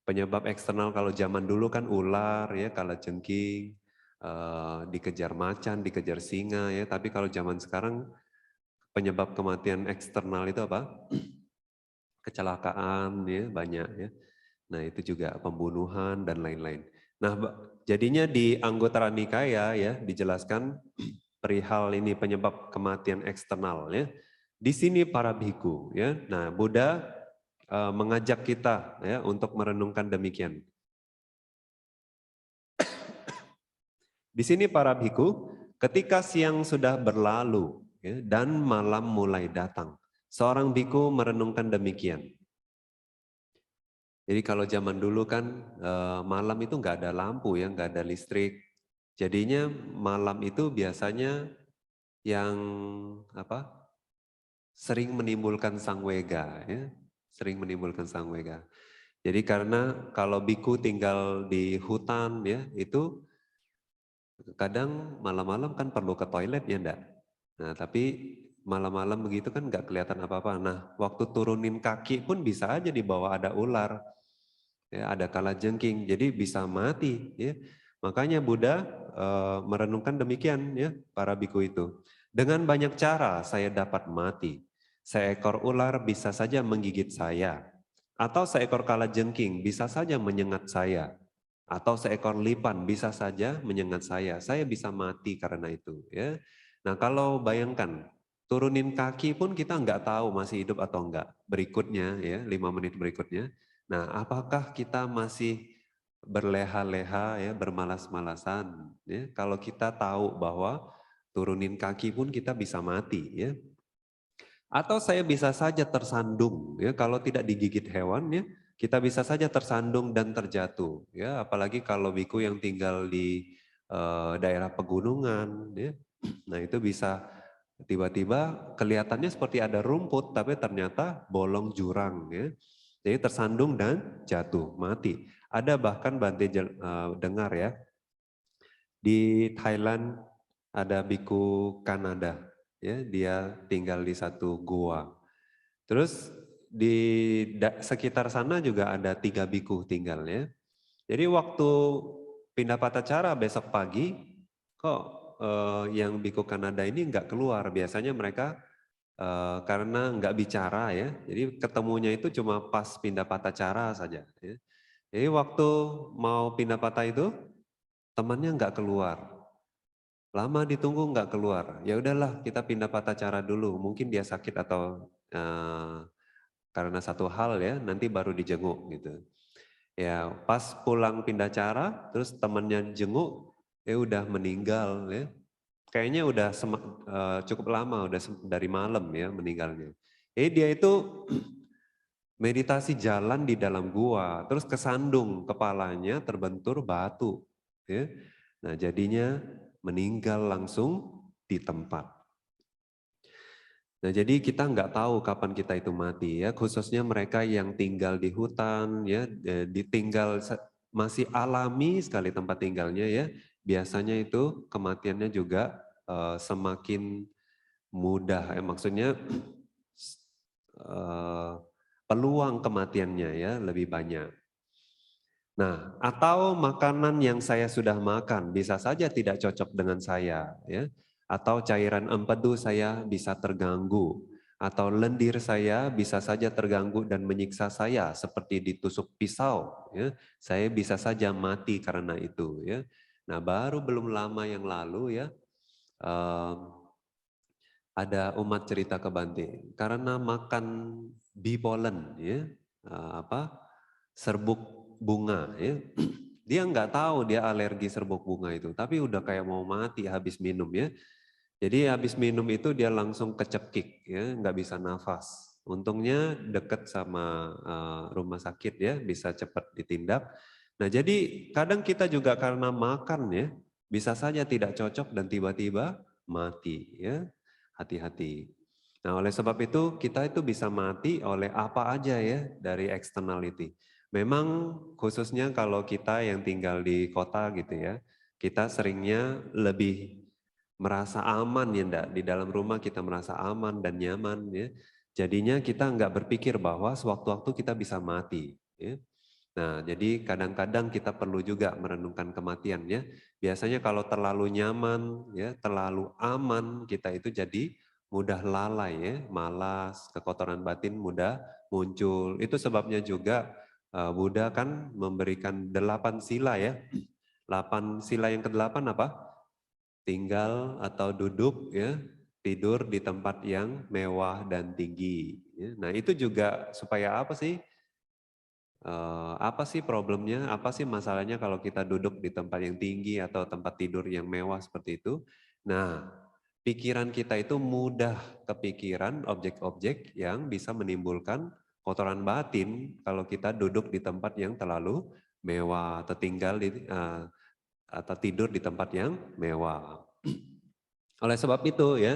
penyebab eksternal kalau zaman dulu kan ular ya, kalajengking, dikejar macan, dikejar singa ya. Tapi kalau zaman sekarang penyebab kematian eksternal itu apa? Kecelakaan ya banyak ya. Nah itu juga pembunuhan dan lain-lain. Nah jadinya di Anggota Nikaya ya dijelaskan perihal ini penyebab kematian eksternal ya. Di sini para biku ya. Nah Buddha mengajak kita ya untuk merenungkan demikian. Di sini para biku, ketika siang sudah berlalu ya, dan malam mulai datang, seorang biku merenungkan demikian. Jadi kalau zaman dulu kan malam itu nggak ada lampu ya, nggak ada listrik. Jadinya malam itu biasanya yang apa? Sering menimbulkan sangwega ya, sering menimbulkan sangwega. Jadi karena kalau biku tinggal di hutan ya, itu kadang malam-malam kan perlu ke toilet ya enggak. Nah, tapi malam-malam begitu kan nggak kelihatan apa-apa. Nah, waktu turunin kaki pun bisa aja di bawah ada ular. Ya, ada kalajengking, jadi bisa mati. Ya. Makanya Buddha merenungkan demikian ya para biku itu. Dengan banyak cara saya dapat mati. Seekor ular bisa saja menggigit saya. Atau seekor kalajengking bisa saja menyengat saya. Atau seekor lipan bisa saja menyengat saya. Saya bisa mati karena itu. Ya. Nah kalau bayangkan, turunin kaki pun kita nggak tahu masih hidup atau enggak. Berikutnya ya, 5 menit berikutnya. Nah, apakah kita masih berleha-leha ya, bermalas-malasan ya? Kalau kita tahu bahwa turunin kaki pun kita bisa mati ya. Atau saya bisa saja tersandung ya, kalau tidak digigit hewan ya, kita bisa saja tersandung dan terjatuh ya, apalagi kalau biku yang tinggal di daerah pegunungan ya. Nah, itu bisa tiba-tiba kelihatannya seperti ada rumput tapi ternyata bolong jurang ya. Jadi tersandung dan jatuh, mati. Ada bahkan Bante dengar ya, di Thailand ada biku Kanada, ya dia tinggal di satu gua. Terus di sekitar sana juga ada 3 biku tinggal ya. Jadi waktu pindah patacara besok pagi, kok yang biku Kanada ini nggak keluar. Biasanya mereka karena nggak bicara ya, jadi ketemunya itu cuma pas pindah patacara saja. Ya. Jadi waktu mau pindah patah itu temannya nggak keluar. Lama ditunggu nggak keluar. Ya udahlah kita pindah patacara dulu. Mungkin dia sakit atau karena satu hal ya, nanti baru dijenguk gitu. Ya pas pulang pindah cara, terus temannya jenguk, ya udah meninggal ya. Kayaknya udah cukup lama, udah dari malam ya meninggalnya. Dia itu meditasi jalan di dalam gua, terus kesandung kepalanya terbentur batu. Ya. Nah jadinya meninggal langsung di tempat. Nah jadi kita nggak tahu kapan kita itu mati ya, khususnya mereka yang tinggal di hutan ya, ditinggal masih alami sekali tempat tinggalnya ya, biasanya itu kematiannya juga semakin mudah, maksudnya peluang kematiannya ya lebih banyak. Nah, atau makanan yang saya sudah makan bisa saja tidak cocok dengan saya, ya. Atau cairan empedu saya bisa terganggu, atau lendir saya bisa saja terganggu dan menyiksa saya seperti ditusuk pisau, ya. Saya bisa saja mati karena itu, ya. Nah, baru belum lama yang lalu ya, ada umat cerita ke Bante karena makan bee pollen, ya, serbuk bunga, ya. Dia nggak tahu dia alergi serbuk bunga itu, tapi udah kayak mau mati habis minum ya. Jadi habis minum itu dia langsung kecekik ya, nggak bisa nafas. Untungnya deket sama rumah sakit ya, bisa cepat ditindak. Nah jadi kadang kita juga karena makan ya, bisa saja tidak cocok dan tiba-tiba mati ya. Hati-hati. Nah oleh sebab itu kita itu bisa mati oleh apa aja ya dari externality. Memang khususnya kalau kita yang tinggal di kota gitu ya, kita seringnya lebih merasa aman ya enggak, di dalam rumah kita merasa aman dan nyaman ya. Jadinya kita nggak berpikir bahwa sewaktu-waktu kita bisa mati. Ya. Nah, jadi kadang-kadang kita perlu juga merenungkan kematian ya. Biasanya kalau terlalu nyaman, ya, terlalu aman, kita itu jadi mudah lalai ya, malas, kekotoran batin mudah muncul. Itu sebabnya juga Buddha kan memberikan 8 sila ya. 8 sila yang ke-8 apa? Tinggal atau duduk ya, tidur di tempat yang mewah dan tinggi. Ya. Nah, itu juga supaya apa sih? Apa sih problemnya, apa sih masalahnya kalau kita duduk di tempat yang tinggi atau tempat tidur yang mewah seperti itu? Nah, pikiran kita itu mudah kepikiran objek-objek yang bisa menimbulkan kotoran batin kalau kita duduk di tempat yang terlalu mewah atau atau tidur di tempat yang mewah. Oleh sebab itu ya,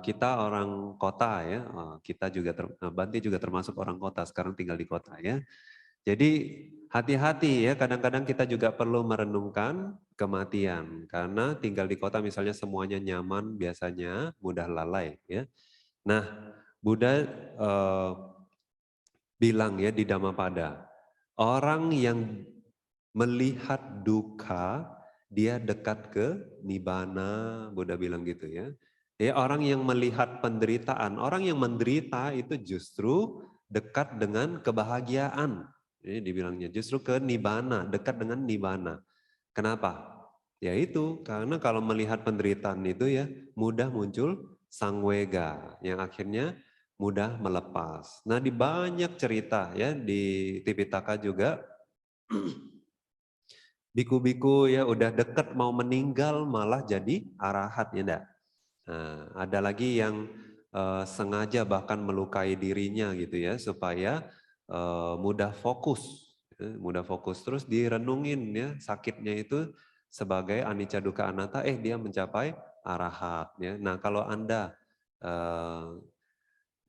kita orang kota ya, kita juga Bante juga termasuk orang kota, sekarang tinggal di kota ya. Jadi hati-hati ya, kadang-kadang kita juga perlu merenungkan kematian. Karena tinggal di kota misalnya semuanya nyaman, biasanya mudah lalai ya. Nah, Buddha bilang ya di Dhammapada, orang yang melihat duka, dia dekat ke Nibbana, Buddha bilang gitu ya. Ya, orang yang melihat penderitaan, orang yang menderita itu justru dekat dengan kebahagiaan. Ini dibilangnya justru ke Nibbana, dekat dengan Nibbana. Kenapa? Ya itu, karena kalau melihat penderitaan itu ya mudah muncul sangwega yang akhirnya mudah melepas. Nah, di banyak cerita ya di Tipitaka juga biku-biku ya udah deket mau meninggal malah jadi arahat ya enggak. Nah, ada lagi yang sengaja bahkan melukai dirinya gitu ya supaya mudah fokus, ya, mudah fokus terus direnungin ya sakitnya itu sebagai anicca dukkha anatta, dia mencapai arahat ya. Nah kalau Anda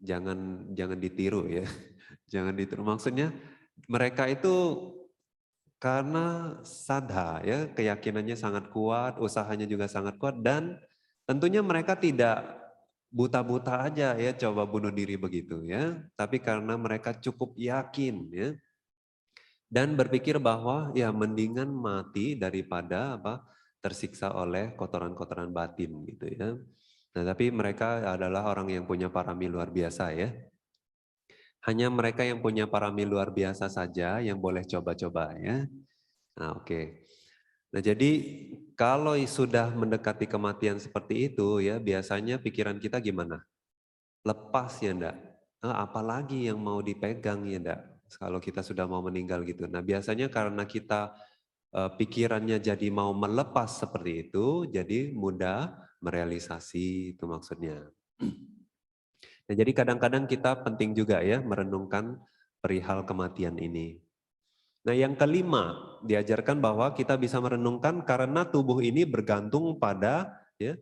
jangan ditiru ya, jangan ditiru. Maksudnya mereka itu karena sadha ya, keyakinannya sangat kuat, usahanya juga sangat kuat dan tentunya mereka tidak buta-buta aja ya coba bunuh diri begitu ya, tapi karena mereka cukup yakin ya dan berpikir bahwa ya mendingan mati daripada tersiksa oleh kotoran-kotoran batin gitu ya. Nah, tapi mereka adalah orang yang punya parami luar biasa ya. Hanya mereka yang punya parami luar biasa saja yang boleh coba-coba ya. Nah, oke. Nah, jadi kalau sudah mendekati kematian seperti itu ya, biasanya pikiran kita gimana? Lepas ya enggak? Apalagi yang mau dipegang ya enggak? Kalau kita sudah mau meninggal gitu. Nah, biasanya karena kita pikirannya jadi mau melepas seperti itu, jadi mudah merealisasi itu maksudnya. Nah, jadi kadang-kadang kita penting juga ya merenungkan perihal kematian ini. Nah, yang kelima, diajarkan bahwa kita bisa merenungkan karena tubuh ini bergantung pada ya,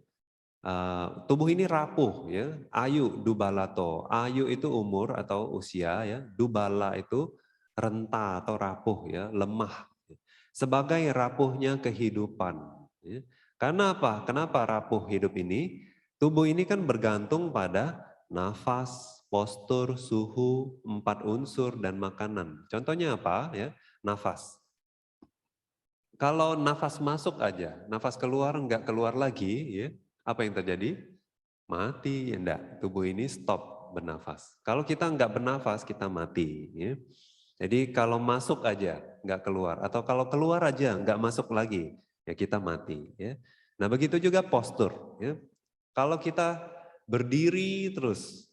tubuh ini rapuh ya. Ayu dubalato. Ayu itu umur atau usia ya. Dubala itu renta atau rapuh ya, lemah. Sebagai rapuhnya kehidupan ya. Karena apa? Kenapa rapuh hidup ini? Tubuh ini kan bergantung pada nafas, postur, suhu, 4 unsur dan makanan. Contohnya apa ya? Nafas. Kalau nafas masuk aja, nafas keluar enggak keluar lagi, ya apa yang terjadi? Mati, ya enggak. Tubuh ini stop bernafas. Kalau kita enggak bernafas, kita mati. Ya. Jadi kalau masuk aja enggak keluar, atau kalau keluar aja enggak masuk lagi, ya kita mati. Ya. Nah begitu juga postur. Ya. Kalau kita berdiri terus,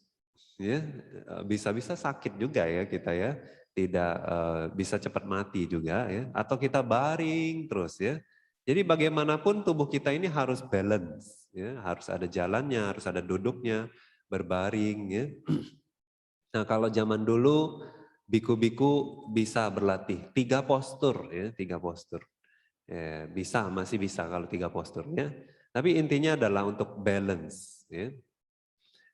ya bisa-bisa sakit juga ya kita ya, tidak bisa cepat mati juga ya, atau kita baring terus ya. Jadi bagaimanapun tubuh kita ini harus balance ya, harus ada jalannya, harus ada duduknya, berbaring ya. Nah kalau zaman dulu biku-biku bisa berlatih 3 postur ya, 3 postur. Ya, masih bisa kalau 3 posturnya. Tapi intinya adalah untuk balance ya.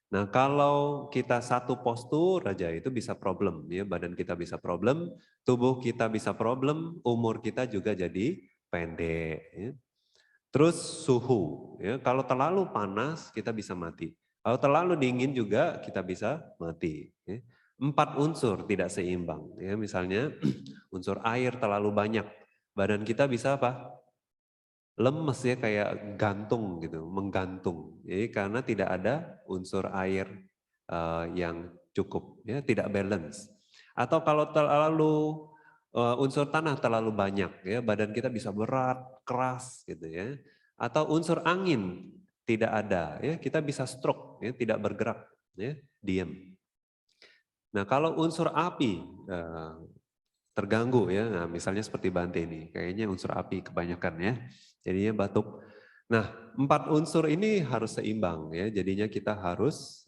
Nah, kalau kita satu postur aja itu bisa problem, ya, badan kita bisa problem, tubuh kita bisa problem, umur kita juga jadi pendek. Ya. Terus suhu, ya, kalau terlalu panas kita bisa mati. Kalau terlalu dingin juga kita bisa mati. Ya. 4 unsur tidak seimbang. Ya, misalnya unsur air terlalu banyak, badan kita bisa apa? Lemes ya, kayak gantung gitu, menggantung. Jadi karena tidak ada unsur air yang cukup, ya, tidak balance. Atau kalau terlalu unsur tanah terlalu banyak, ya, badan kita bisa berat, keras gitu ya. Atau unsur angin tidak ada, ya, kita bisa stroke, ya, tidak bergerak, ya, diam. Nah, kalau unsur api terganggu, ya, nah, misalnya seperti Bante ini, kayaknya unsur api kebanyakan ya, jadinya batuk. Nah, 4 unsur ini harus seimbang ya, jadinya kita harus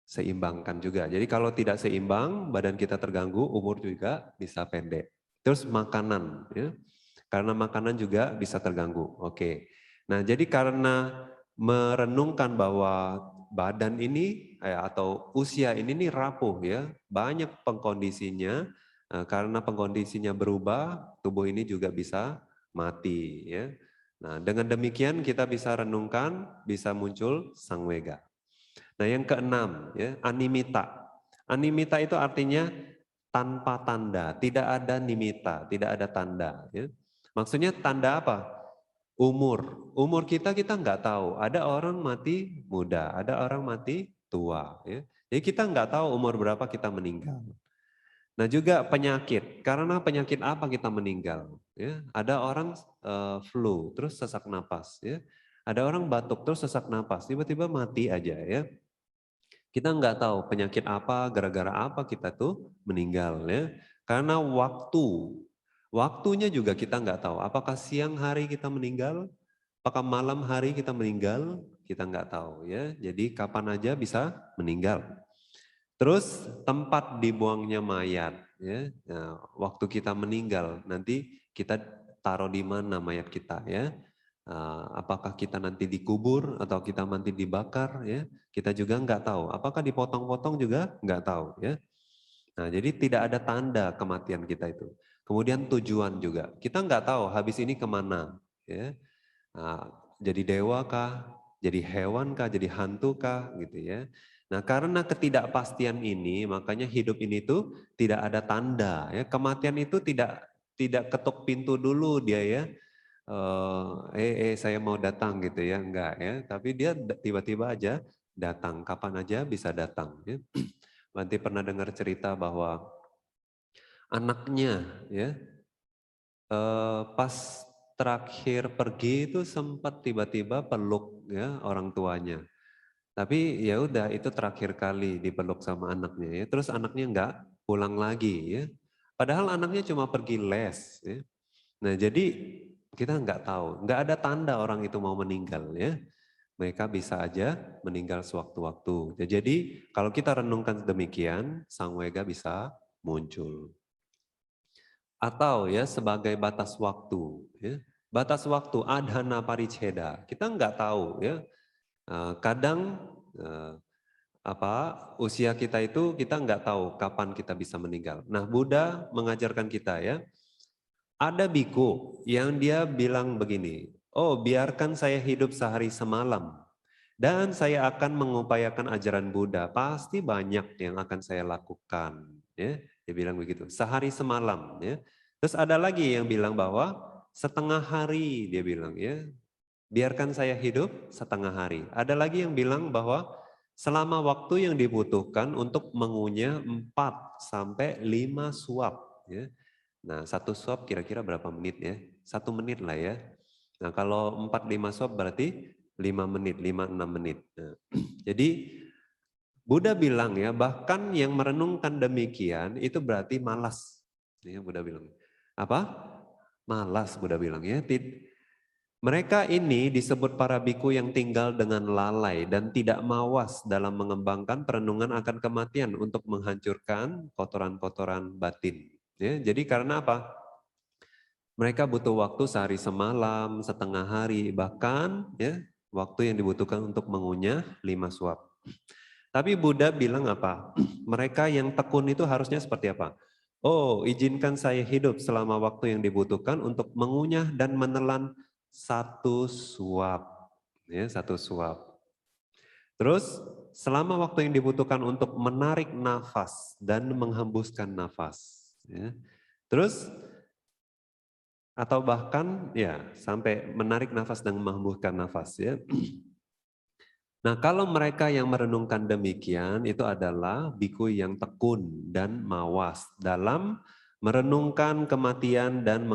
seimbangkan juga. Jadi kalau tidak seimbang, badan kita terganggu, umur juga bisa pendek. Terus makanan, ya, karena makanan juga bisa terganggu. Oke. Nah, jadi karena merenungkan bahwa badan ini atau usia ini nih rapuh ya, banyak pengkondisinya. Karena pengkondisinya berubah, tubuh ini juga bisa mati ya. Nah, dengan demikian kita bisa renungkan, bisa muncul sangwega. Nah, yang keenam ya, animita. Animita itu artinya tanpa tanda, tidak ada nimita, tidak ada tanda ya. Maksudnya tanda apa? Umur. Umur kita nggak tahu. Ada orang mati muda, ada orang mati tua ya. Jadi kita nggak tahu umur berapa kita meninggal. Nah, juga penyakit. Karena penyakit apa kita meninggal ya? Ada orang flu terus sesak napas ya. Ada orang batuk terus sesak napas, tiba-tiba mati aja ya. Kita nggak tahu penyakit apa, gara-gara apa kita tuh meninggal ya. Karena waktunya juga kita nggak tahu. Apakah siang hari kita meninggal, apakah malam hari kita meninggal, kita nggak tahu ya. Jadi kapan aja bisa meninggal. Terus tempat dibuangnya mayat ya. Nah, waktu kita meninggal nanti kita taruh di mana mayat kita ya. Apakah kita nanti dikubur atau kita nanti dibakar ya, kita juga nggak tahu. Apakah dipotong-potong juga nggak tahu ya. Nah, jadi tidak ada tanda kematian kita itu. Kemudian tujuan juga, kita nggak tahu habis ini kemana ya. Jadi dewa kah, jadi hewan kah, jadi hantu kah gitu ya. Nah, karena ketidakpastian ini makanya hidup ini tuh tidak ada tanda ya. Kematian itu tidak ketuk pintu dulu dia ya. Saya mau datang gitu ya, enggak ya, tapi dia tiba-tiba aja datang, kapan aja bisa datang ya. Nanti pernah dengar cerita bahwa anaknya ya pas terakhir pergi itu sempat tiba-tiba peluk ya orang tuanya. Tapi ya udah itu terakhir kali dipeluk sama anaknya ya. Terus anaknya enggak pulang lagi ya. Padahal anaknya cuma pergi les ya. Nah, jadi kita nggak tahu, nggak ada tanda orang itu mau meninggal ya. Mereka bisa aja meninggal sewaktu-waktu. Ya, jadi kalau kita renungkan demikian, sang wega bisa muncul. Atau ya sebagai batas waktu. Ya. Batas waktu adhana pariceda. Kita nggak tahu ya. Kadang usia kita itu kita nggak tahu kapan kita bisa meninggal. Nah, Buddha mengajarkan kita ya. Ada biku yang dia bilang begini, oh biarkan saya hidup sehari semalam dan saya akan mengupayakan ajaran Buddha, pasti banyak yang akan saya lakukan. Ya, dia bilang begitu, sehari semalam. Ya. Terus ada lagi yang bilang bahwa setengah hari, dia bilang ya, biarkan saya hidup setengah hari. Ada lagi yang bilang bahwa selama waktu yang dibutuhkan untuk mengunyah 4 sampai 5 suap. Ya. Nah, satu suap kira-kira berapa menit ya? 1 menit lah ya. Nah, kalau 4-5 suap berarti 5 menit, 5-6 menit. Nah, jadi Buddha bilang ya, bahkan yang merenungkan demikian itu berarti malas. Ya, Buddha bilang. Apa? Malas Buddha bilang ya. Mereka ini disebut para biku yang tinggal dengan lalai dan tidak mawas dalam mengembangkan perenungan akan kematian untuk menghancurkan kotoran-kotoran batin. Ya, jadi karena apa? Mereka butuh waktu sehari semalam, setengah hari, bahkan ya waktu yang dibutuhkan untuk mengunyah 5 suap. Tapi Buddha bilang apa? Mereka yang tekun itu harusnya seperti apa? Oh, izinkan saya hidup selama waktu yang dibutuhkan untuk mengunyah dan menelan 1 suap. Ya, 1 suap. Terus selama waktu yang dibutuhkan untuk menarik nafas dan menghembuskan nafas. Ya. Terus atau bahkan ya sampai menarik nafas dan menghembuskan nafas ya. Nah, kalau mereka yang merenungkan demikian itu adalah biku yang tekun dan mawas dalam merenungkan kematian dan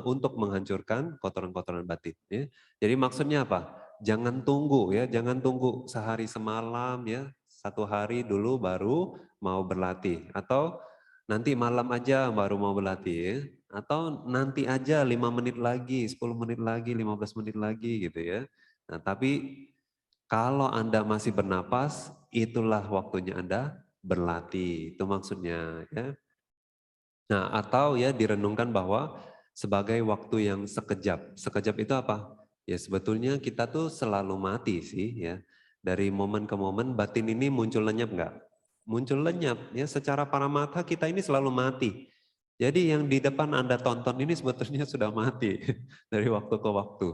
untuk menghancurkan kotoran-kotoran batin. Ya. Jadi maksudnya apa? Jangan tunggu ya, jangan tunggu sehari semalam ya, 1 hari dulu baru mau berlatih, atau nanti malam aja baru mau berlatih ya, atau nanti aja 5 menit lagi, 10 menit lagi, 15 menit lagi gitu ya. Nah, tapi kalau Anda masih bernapas, itulah waktunya Anda berlatih. Itu maksudnya ya. Nah, atau ya direnungkan bahwa sebagai waktu yang sekejap. Sekejap itu apa? Ya sebetulnya kita tuh selalu mati sih ya. Dari momen ke momen batin ini muncul lenyap enggak? Muncul lenyap ya, secara paramata kita ini selalu mati. Jadi yang di depan Anda tonton ini sebetulnya sudah mati dari waktu ke waktu.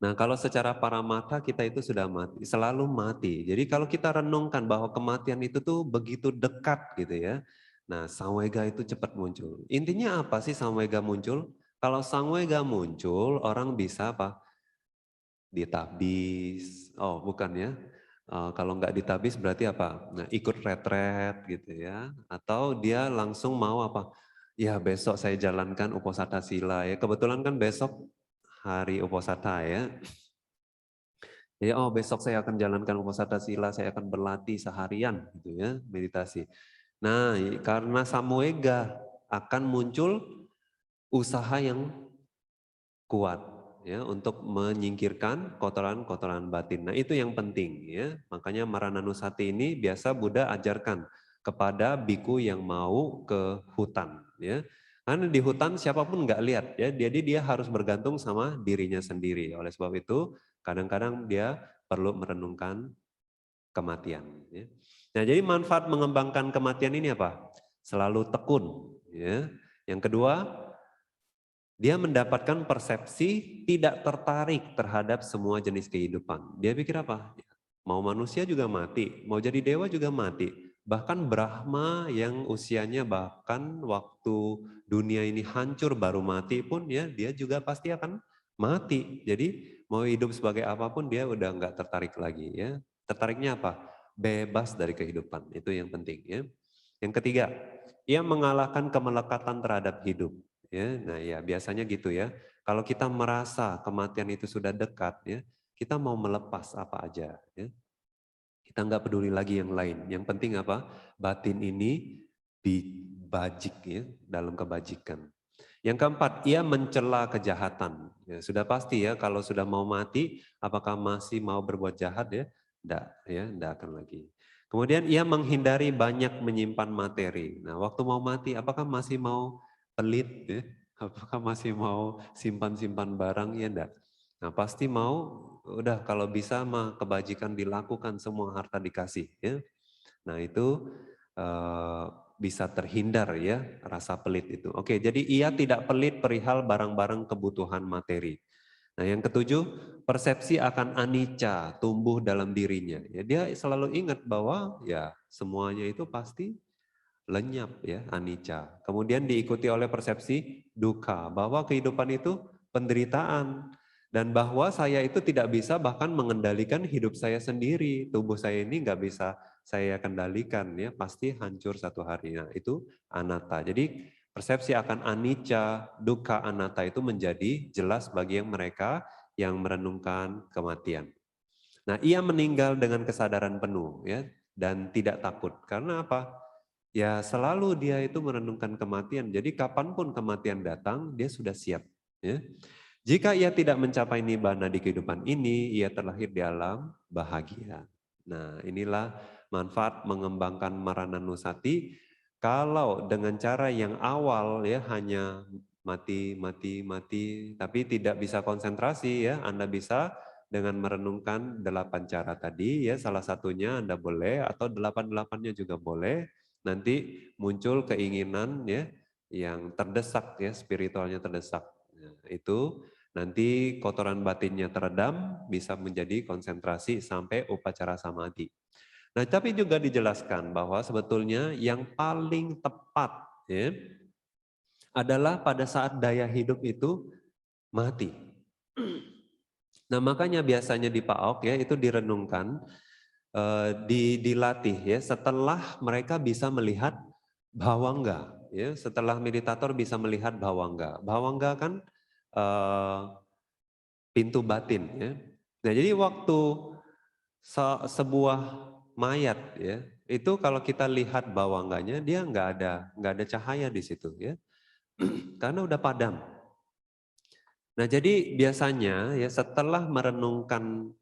Nah, kalau secara paramata kita itu sudah mati, selalu mati. Jadi kalau kita renungkan bahwa kematian itu tuh begitu dekat gitu ya. Nah, samwega itu cepat muncul. Intinya apa sih samwega muncul? Kalau samwega muncul, orang bisa apa? Ditabis. Oh, bukan ya. Kalau nggak ditabis berarti apa? Nah, ikut retret gitu ya. Atau dia langsung mau apa? Ya, besok saya jalankan uposatha sila ya. Kebetulan kan besok hari uposatha ya. Ya, oh besok saya akan jalankan uposatha sila, saya akan berlatih seharian gitu ya, meditasi. Nah, karena samwega akan muncul usaha yang kuat ya untuk menyingkirkan kotoran-kotoran batin. Nah, itu yang penting ya. Makanya Marananusati ini biasa Buddha ajarkan kepada biku yang mau ke hutan ya. Karena di hutan siapapun nggak lihat ya. Jadi dia harus bergantung sama dirinya sendiri. Oleh sebab itu, kadang-kadang dia perlu merenungkan kematian. Ya. Nah, jadi manfaat mengembangkan kematian ini apa? Selalu tekun. Ya. Yang kedua, dia mendapatkan persepsi tidak tertarik terhadap semua jenis kehidupan. Dia pikir apa? Mau manusia juga mati, mau jadi dewa juga mati. Bahkan Brahma yang usianya bahkan waktu dunia ini hancur baru mati pun ya dia juga pasti akan mati. Jadi mau hidup sebagai apapun dia udah nggak tertarik lagi ya. Tertariknya apa? Bebas dari kehidupan. Itu yang penting ya. Yang ketiga, ia mengalahkan kemelekatan terhadap hidup. Ya, nah ya biasanya gitu ya. Kalau kita merasa kematian itu sudah dekat ya, kita mau melepas apa aja ya. Kita nggak peduli lagi yang lain. Yang penting apa? Batin ini dibajik ya, dalam kebajikan. Yang keempat, ia mencela kejahatan. Ya, sudah pasti ya kalau sudah mau mati, apakah masih mau berbuat jahat ya? Enggak ya, enggak akan lagi. Kemudian ia menghindari banyak menyimpan materi. Nah, waktu mau mati apakah masih mau pelit ya? Apakah masih mau simpan-simpan barang ya enggak? Nah, pasti mau udah kalau bisa mah kebajikan dilakukan, semua harta dikasih ya. Nah, itu bisa terhindar ya rasa pelit itu. Oke, jadi ia tidak pelit perihal barang-barang kebutuhan materi. Nah, yang ketujuh, persepsi akan anicca tumbuh dalam dirinya. Ya, dia selalu ingat bahwa ya semuanya itu pasti lenyap ya, anicca. Kemudian diikuti oleh persepsi dukkha, bahwa kehidupan itu penderitaan dan bahwa saya itu tidak bisa bahkan mengendalikan hidup saya sendiri. Tubuh saya ini nggak bisa saya kendalikan ya, pasti hancur satu hari. Nah, itu anatta. Jadi persepsi akan anicca, dukkha, anatta itu menjadi jelas bagi yang mereka yang merenungkan kematian. Nah, ia meninggal dengan kesadaran penuh ya dan tidak takut. Karena apa? Ya selalu dia itu merenungkan kematian. Jadi kapanpun kematian datang, dia sudah siap. Ya. Jika ia tidak mencapai nibbana di kehidupan ini, ia terlahir di alam bahagia. Nah, inilah manfaat mengembangkan Marananusati. Kalau dengan cara yang awal ya hanya mati, mati, mati, tapi tidak bisa konsentrasi ya. Anda bisa dengan merenungkan 8 cara tadi ya, salah satunya Anda boleh atau 8-8-nya juga boleh. Nanti muncul keinginan ya yang terdesak ya, spiritualnya terdesak. Nah, itu nanti kotoran batinnya teredam, bisa menjadi konsentrasi sampai upacara samadhi. Nah, tapi juga dijelaskan bahwa sebetulnya yang paling tepat ya, adalah pada saat daya hidup itu mati. Nah, makanya biasanya di PAOK ya itu direnungkan, dilatih ya setelah mereka bisa melihat bawangga ya, setelah meditator bisa melihat bawangga. Bawangga kan pintu batin ya. Nah, jadi waktu sebuah mayat ya, itu kalau kita lihat bawangganya dia nggak ada cahaya di situ ya. Karena udah padam. Nah, jadi biasanya ya setelah merenungkan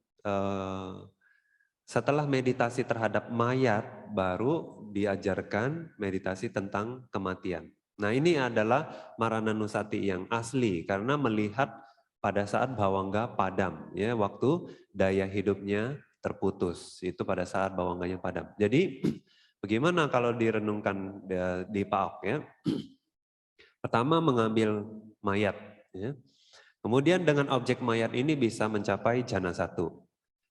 setelah meditasi terhadap mayat baru diajarkan meditasi tentang kematian. Nah, ini adalah Marananusati yang asli karena melihat pada saat bawangga padam ya, waktu daya hidupnya terputus. Itu pada saat bawangganya padam. Jadi bagaimana kalau direnungkan di PAOK ya? Pertama mengambil mayat ya. Kemudian dengan objek mayat ini bisa mencapai jana satu.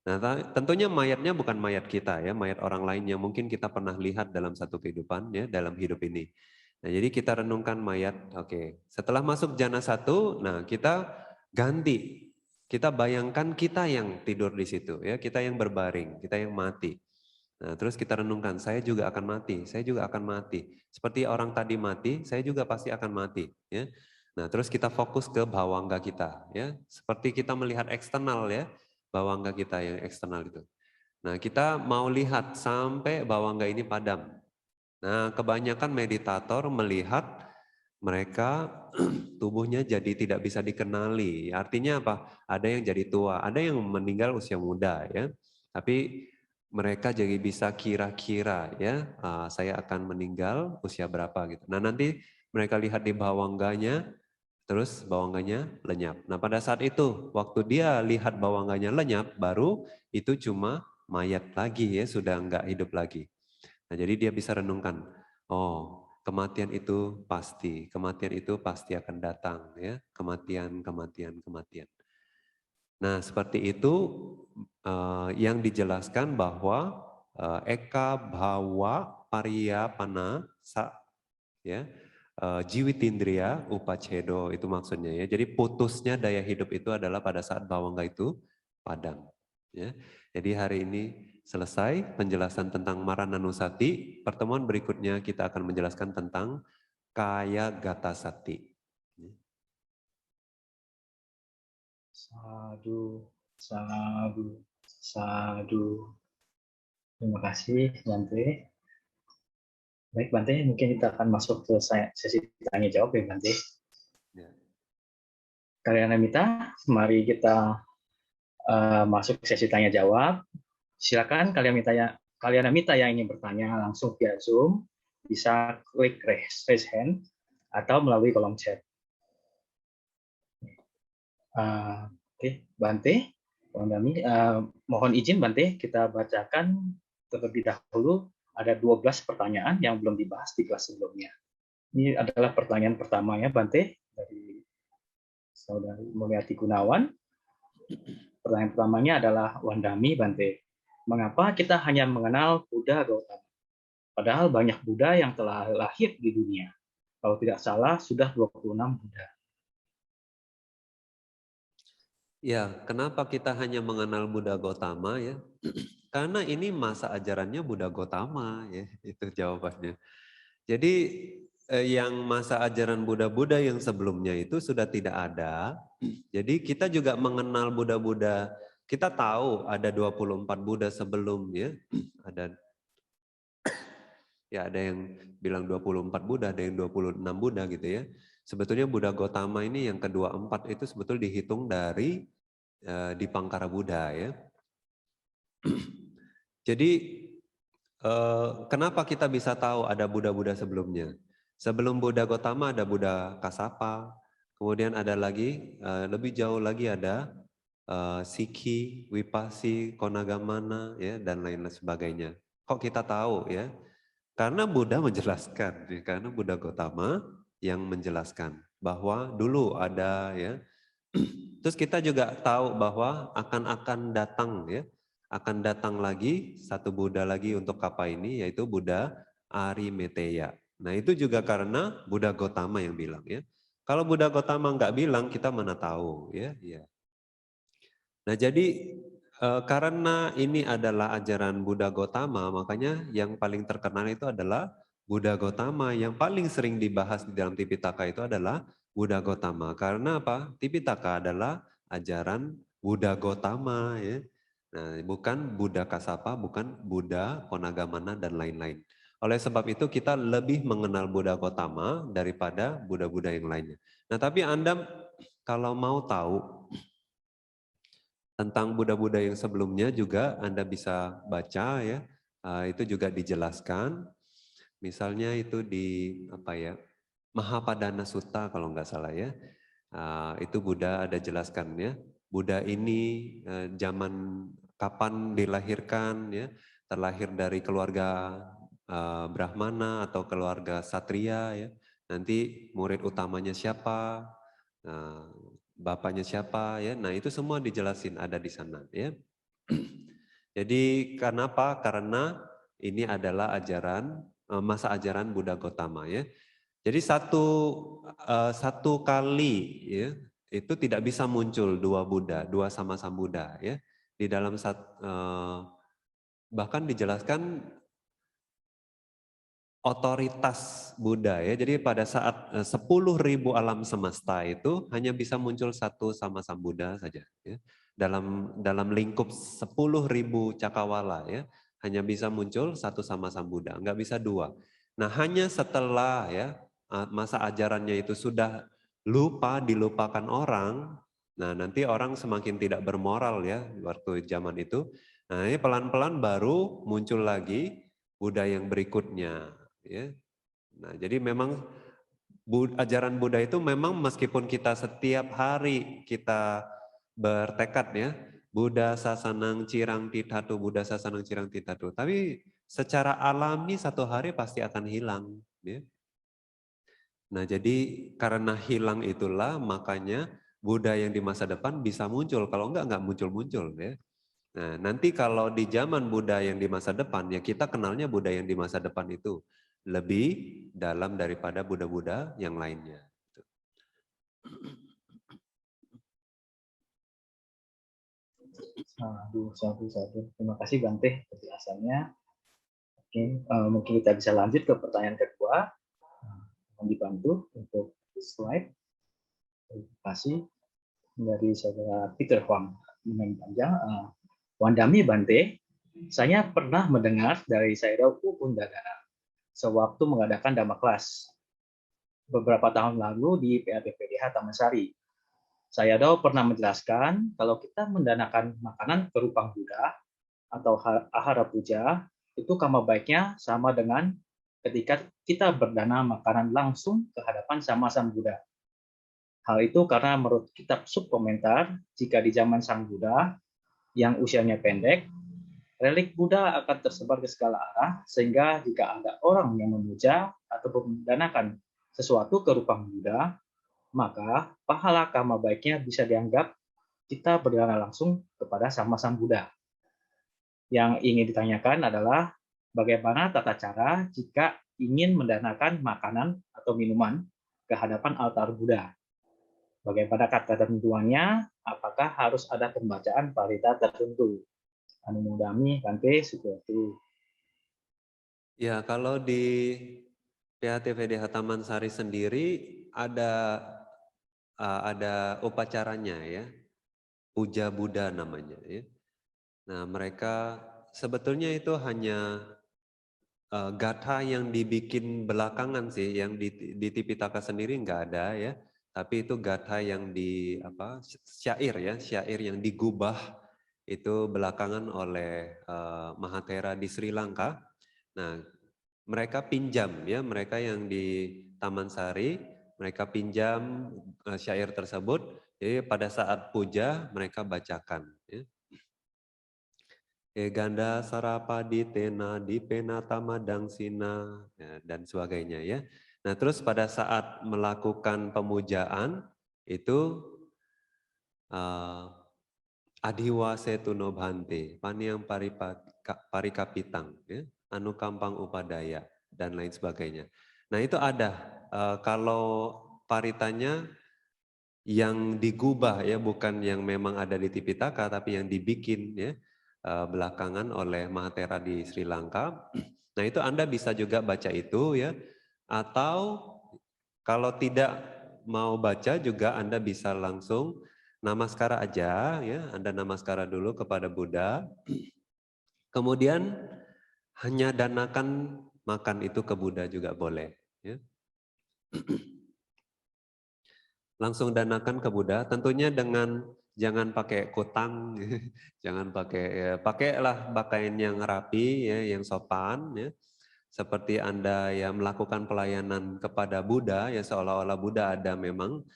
Nah, tentunya mayatnya bukan mayat kita ya, mayat orang lain yang mungkin kita pernah lihat dalam satu kehidupan ya, dalam hidup ini. Nah, jadi kita renungkan mayat, oke. Setelah masuk jana satu, nah kita ganti. Kita bayangkan kita yang tidur di situ ya, kita yang berbaring, kita yang mati. Nah, terus kita renungkan, saya juga akan mati, saya juga akan mati. Seperti orang tadi mati, saya juga pasti akan mati ya. Nah, terus kita fokus ke bawangga kita ya. Seperti kita melihat eksternal ya, bawangga kita yang eksternal itu. Nah, kita mau lihat sampai bawangga ini padam. Nah, kebanyakan meditator melihat mereka tubuhnya jadi tidak bisa dikenali. Artinya apa? Ada yang jadi tua, ada yang meninggal usia muda ya. Tapi mereka jadi bisa kira-kira ya, saya akan meninggal usia berapa gitu. Nah, nanti mereka lihat di bawangganya, terus bawangganya lenyap. Nah, pada saat itu waktu dia lihat bawangganya lenyap, baru itu cuma mayat lagi ya, sudah enggak hidup lagi. Nah, jadi dia bisa renungkan, oh, kematian itu pasti akan datang ya, kematian, kematian, kematian. Nah, seperti itu yang dijelaskan bahwa eka bawa pariya pana sa ya, jiwitindriya upacedo itu maksudnya ya. Jadi putusnya daya hidup itu adalah pada saat bawangga itu padam ya. Jadi hari ini selesai penjelasan tentang Marananusati. Pertemuan berikutnya kita akan menjelaskan tentang kaya gata sati. Sadu, sadu, sadu. Terima kasih, Bante. Baik, Bante, mungkin kita akan masuk ke sesi tanya jawab ya, Bante. Ya. Kalyanamita, mari kita masuk ke sesi tanya jawab. Silakan Kalyanamita yang ingin bertanya langsung via Zoom, bisa klik raise hand atau melalui kolom chat. Oke, Bante, mohon izin Bante, kita bacakan terlebih dahulu ada 12 pertanyaan yang belum dibahas di kelas sebelumnya. Ini adalah pertanyaan pertama ya Bante dari Saudari Mulyati Gunawan. Pertanyaan pertamanya adalah Wandami Bante. Mengapa kita hanya mengenal Buddha Gautama? Padahal banyak Buddha yang telah lahir di dunia. Kalau tidak salah sudah 26 Buddha. Ya, kenapa kita hanya mengenal Buddha Gautama ya? Karena ini masa ajarannya Buddha Gautama ya, itu jawabannya. Jadi yang masa ajaran Buddha-Buddha yang sebelumnya itu sudah tidak ada. Jadi kita juga mengenal Buddha-Buddha. Kita tahu ada 24 Buddha sebelumnya. Ada yang bilang 24 Buddha, ada yang 26 Buddha gitu ya. Sebetulnya Buddha Gautama ini yang kedua empat itu sebetulnya dihitung dari Dipangkara Buddha ya. Jadi kenapa kita bisa tahu ada Buddha-Buddha sebelumnya? Sebelum Buddha Gotama ada Buddha Kasapa, kemudian ada lagi lebih jauh lagi ada Sikhi, Wipasi, Konagamana, ya, dan lain sebagainya. Kok kita tahu ya? Karena Buddha menjelaskan, ya, karena Buddha Gotama yang menjelaskan bahwa dulu ada ya. Terus kita juga tahu bahwa akan datang ya, akan datang lagi satu Buddha lagi untuk kapal ini, yaitu Buddha Arimateya. Nah itu juga karena Buddha Gotama yang bilang ya. Kalau Buddha Gotama nggak bilang, kita mana tahu ya. Ya. Nah jadi karena ini adalah ajaran Buddha Gotama, makanya yang paling terkenal itu adalah Buddha Gotama. Yang paling sering dibahas di dalam Tipitaka itu adalah Buddha Gotama. Karena apa? Tipitaka adalah ajaran Buddha Gotama, ya. Nah, bukan Buddha Kasapa, bukan Buddha Konagamana dan lain-lain. Oleh sebab itu kita lebih mengenal Buddha Gotama daripada Buddha-Buddha yang lainnya. Nah, tapi Anda kalau mau tahu tentang Buddha-Buddha yang sebelumnya juga Anda bisa baca ya. Itu juga dijelaskan. Misalnya itu di apa ya? Mahapadana Sutta kalau nggak salah ya. Itu Buddha ada jelaskan ya. Buddha ini zaman kapan dilahirkan ya? Terlahir dari keluarga Brahmana atau keluarga Satria ya. Nanti murid utamanya siapa? Bapaknya siapa ya. Nah, itu semua dijelasin ada di sana ya. Jadi kenapa? Karena ini adalah ajaran masa ajaran Buddha Gotama ya. Jadi satu kali ya itu tidak bisa muncul dua Buddha, dua sama-sama Buddha ya. Di dalam bahkan dijelaskan otoritas Buddha ya. Jadi pada saat 10.000 alam semesta itu hanya bisa muncul satu sama-sama Buddha saja ya. Dalam lingkup 10.000 cakrawala ya, hanya bisa muncul satu sama-sama Buddha, nggak bisa dua. Nah, hanya setelah ya masa ajarannya itu sudah dilupakan orang. Nah, nanti orang semakin tidak bermoral ya waktu zaman itu. Nah, ini pelan-pelan baru muncul lagi Buddha yang berikutnya. Ya. Nah, jadi memang ajaran Buddha itu memang meskipun kita setiap hari kita bertekad ya, Buddha sasanang cirang tithatu, Buddha sasanang cirang tithatu, tapi secara alami satu hari pasti akan hilang. Ya. Nah, jadi karena hilang itulah makanya Buddha yang di masa depan bisa muncul, kalau enggak muncul-muncul ya. Nah, nanti kalau di zaman Buddha yang di masa depan, ya kita kenalnya Buddha yang di masa depan itu lebih dalam daripada Buddha-Buddha yang lainnya. Satu. Terima kasih Bante penjelasannya. Oke, mungkin kita bisa lanjut ke pertanyaan kedua. Mohon dibantu untuk slide. Terima kasih dari saudara Peter Huang. Panjang. Wandami Bante, saya pernah mendengar dari Sayadaw Undagara sewaktu mengadakan Dhamma kelas beberapa tahun lalu di PATPDH Taman Sari. Sayadaw pernah menjelaskan kalau kita mendanakan makanan ke rupang Buddha atau ahara puja, itu kama baiknya sama dengan ketika kita berdana makanan langsung ke hadapan sama Sang Buddha. Hal itu karena menurut kitab subkomentar, jika di zaman Sang Buddha yang usianya pendek, relik Buddha akan tersebar ke segala arah, sehingga jika ada orang yang memuja atau mendanakan sesuatu ke rupang Buddha, maka pahala kama baiknya bisa dianggap kita berdana langsung kepada sama Sang Buddha. Yang ingin ditanyakan adalah bagaimana tata cara jika ingin mendanakan makanan atau minuman ke hadapan altar Buddha. Bagaimana kata ketentuannya? Apakah harus ada pembacaan parita tertentu? Anumodami Bante Sukotu. Ya, kalau di PATPDH Taman Sari sendiri ada upacaranya ya, puja Buddha namanya ya. Nah, mereka sebetulnya itu hanya gatha yang dibikin belakangan sih, yang di Tipitaka sendiri nggak ada ya, tapi itu gatha yang di syair ya, syair yang digubah itu belakangan oleh Mahathera di Sri Lanka. Nah, mereka pinjam ya, mereka yang di Taman Sari, mereka pinjam syair tersebut, jadi pada saat puja mereka bacakan. Ya. Ganda sarapa di tena di pena tamadang sina, ya, dan sebagainya ya. Nah terus pada saat melakukan pemujaan itu adiwa setuno bhante, paniang parikapitang, ya, anu kampang upadaya, dan lain sebagainya. Nah itu ada, kalau paritanya yang digubah ya, bukan yang memang ada di Tipitaka, tapi yang dibikin ya belakangan oleh Mahathera di Sri Lanka. Nah itu Anda bisa juga baca itu ya, atau kalau tidak mau baca juga Anda bisa langsung namaskara aja ya, Anda namaskara dulu kepada Buddha. Kemudian hanya danakan makan itu ke Buddha juga boleh ya. Langsung danakan ke Buddha, tentunya dengan jangan pakai kutang, jangan pakai ya, pakailah pakaian yang rapi ya, yang sopan ya. Seperti Anda yang melakukan pelayanan kepada Buddha, ya seolah-olah Buddha ada memang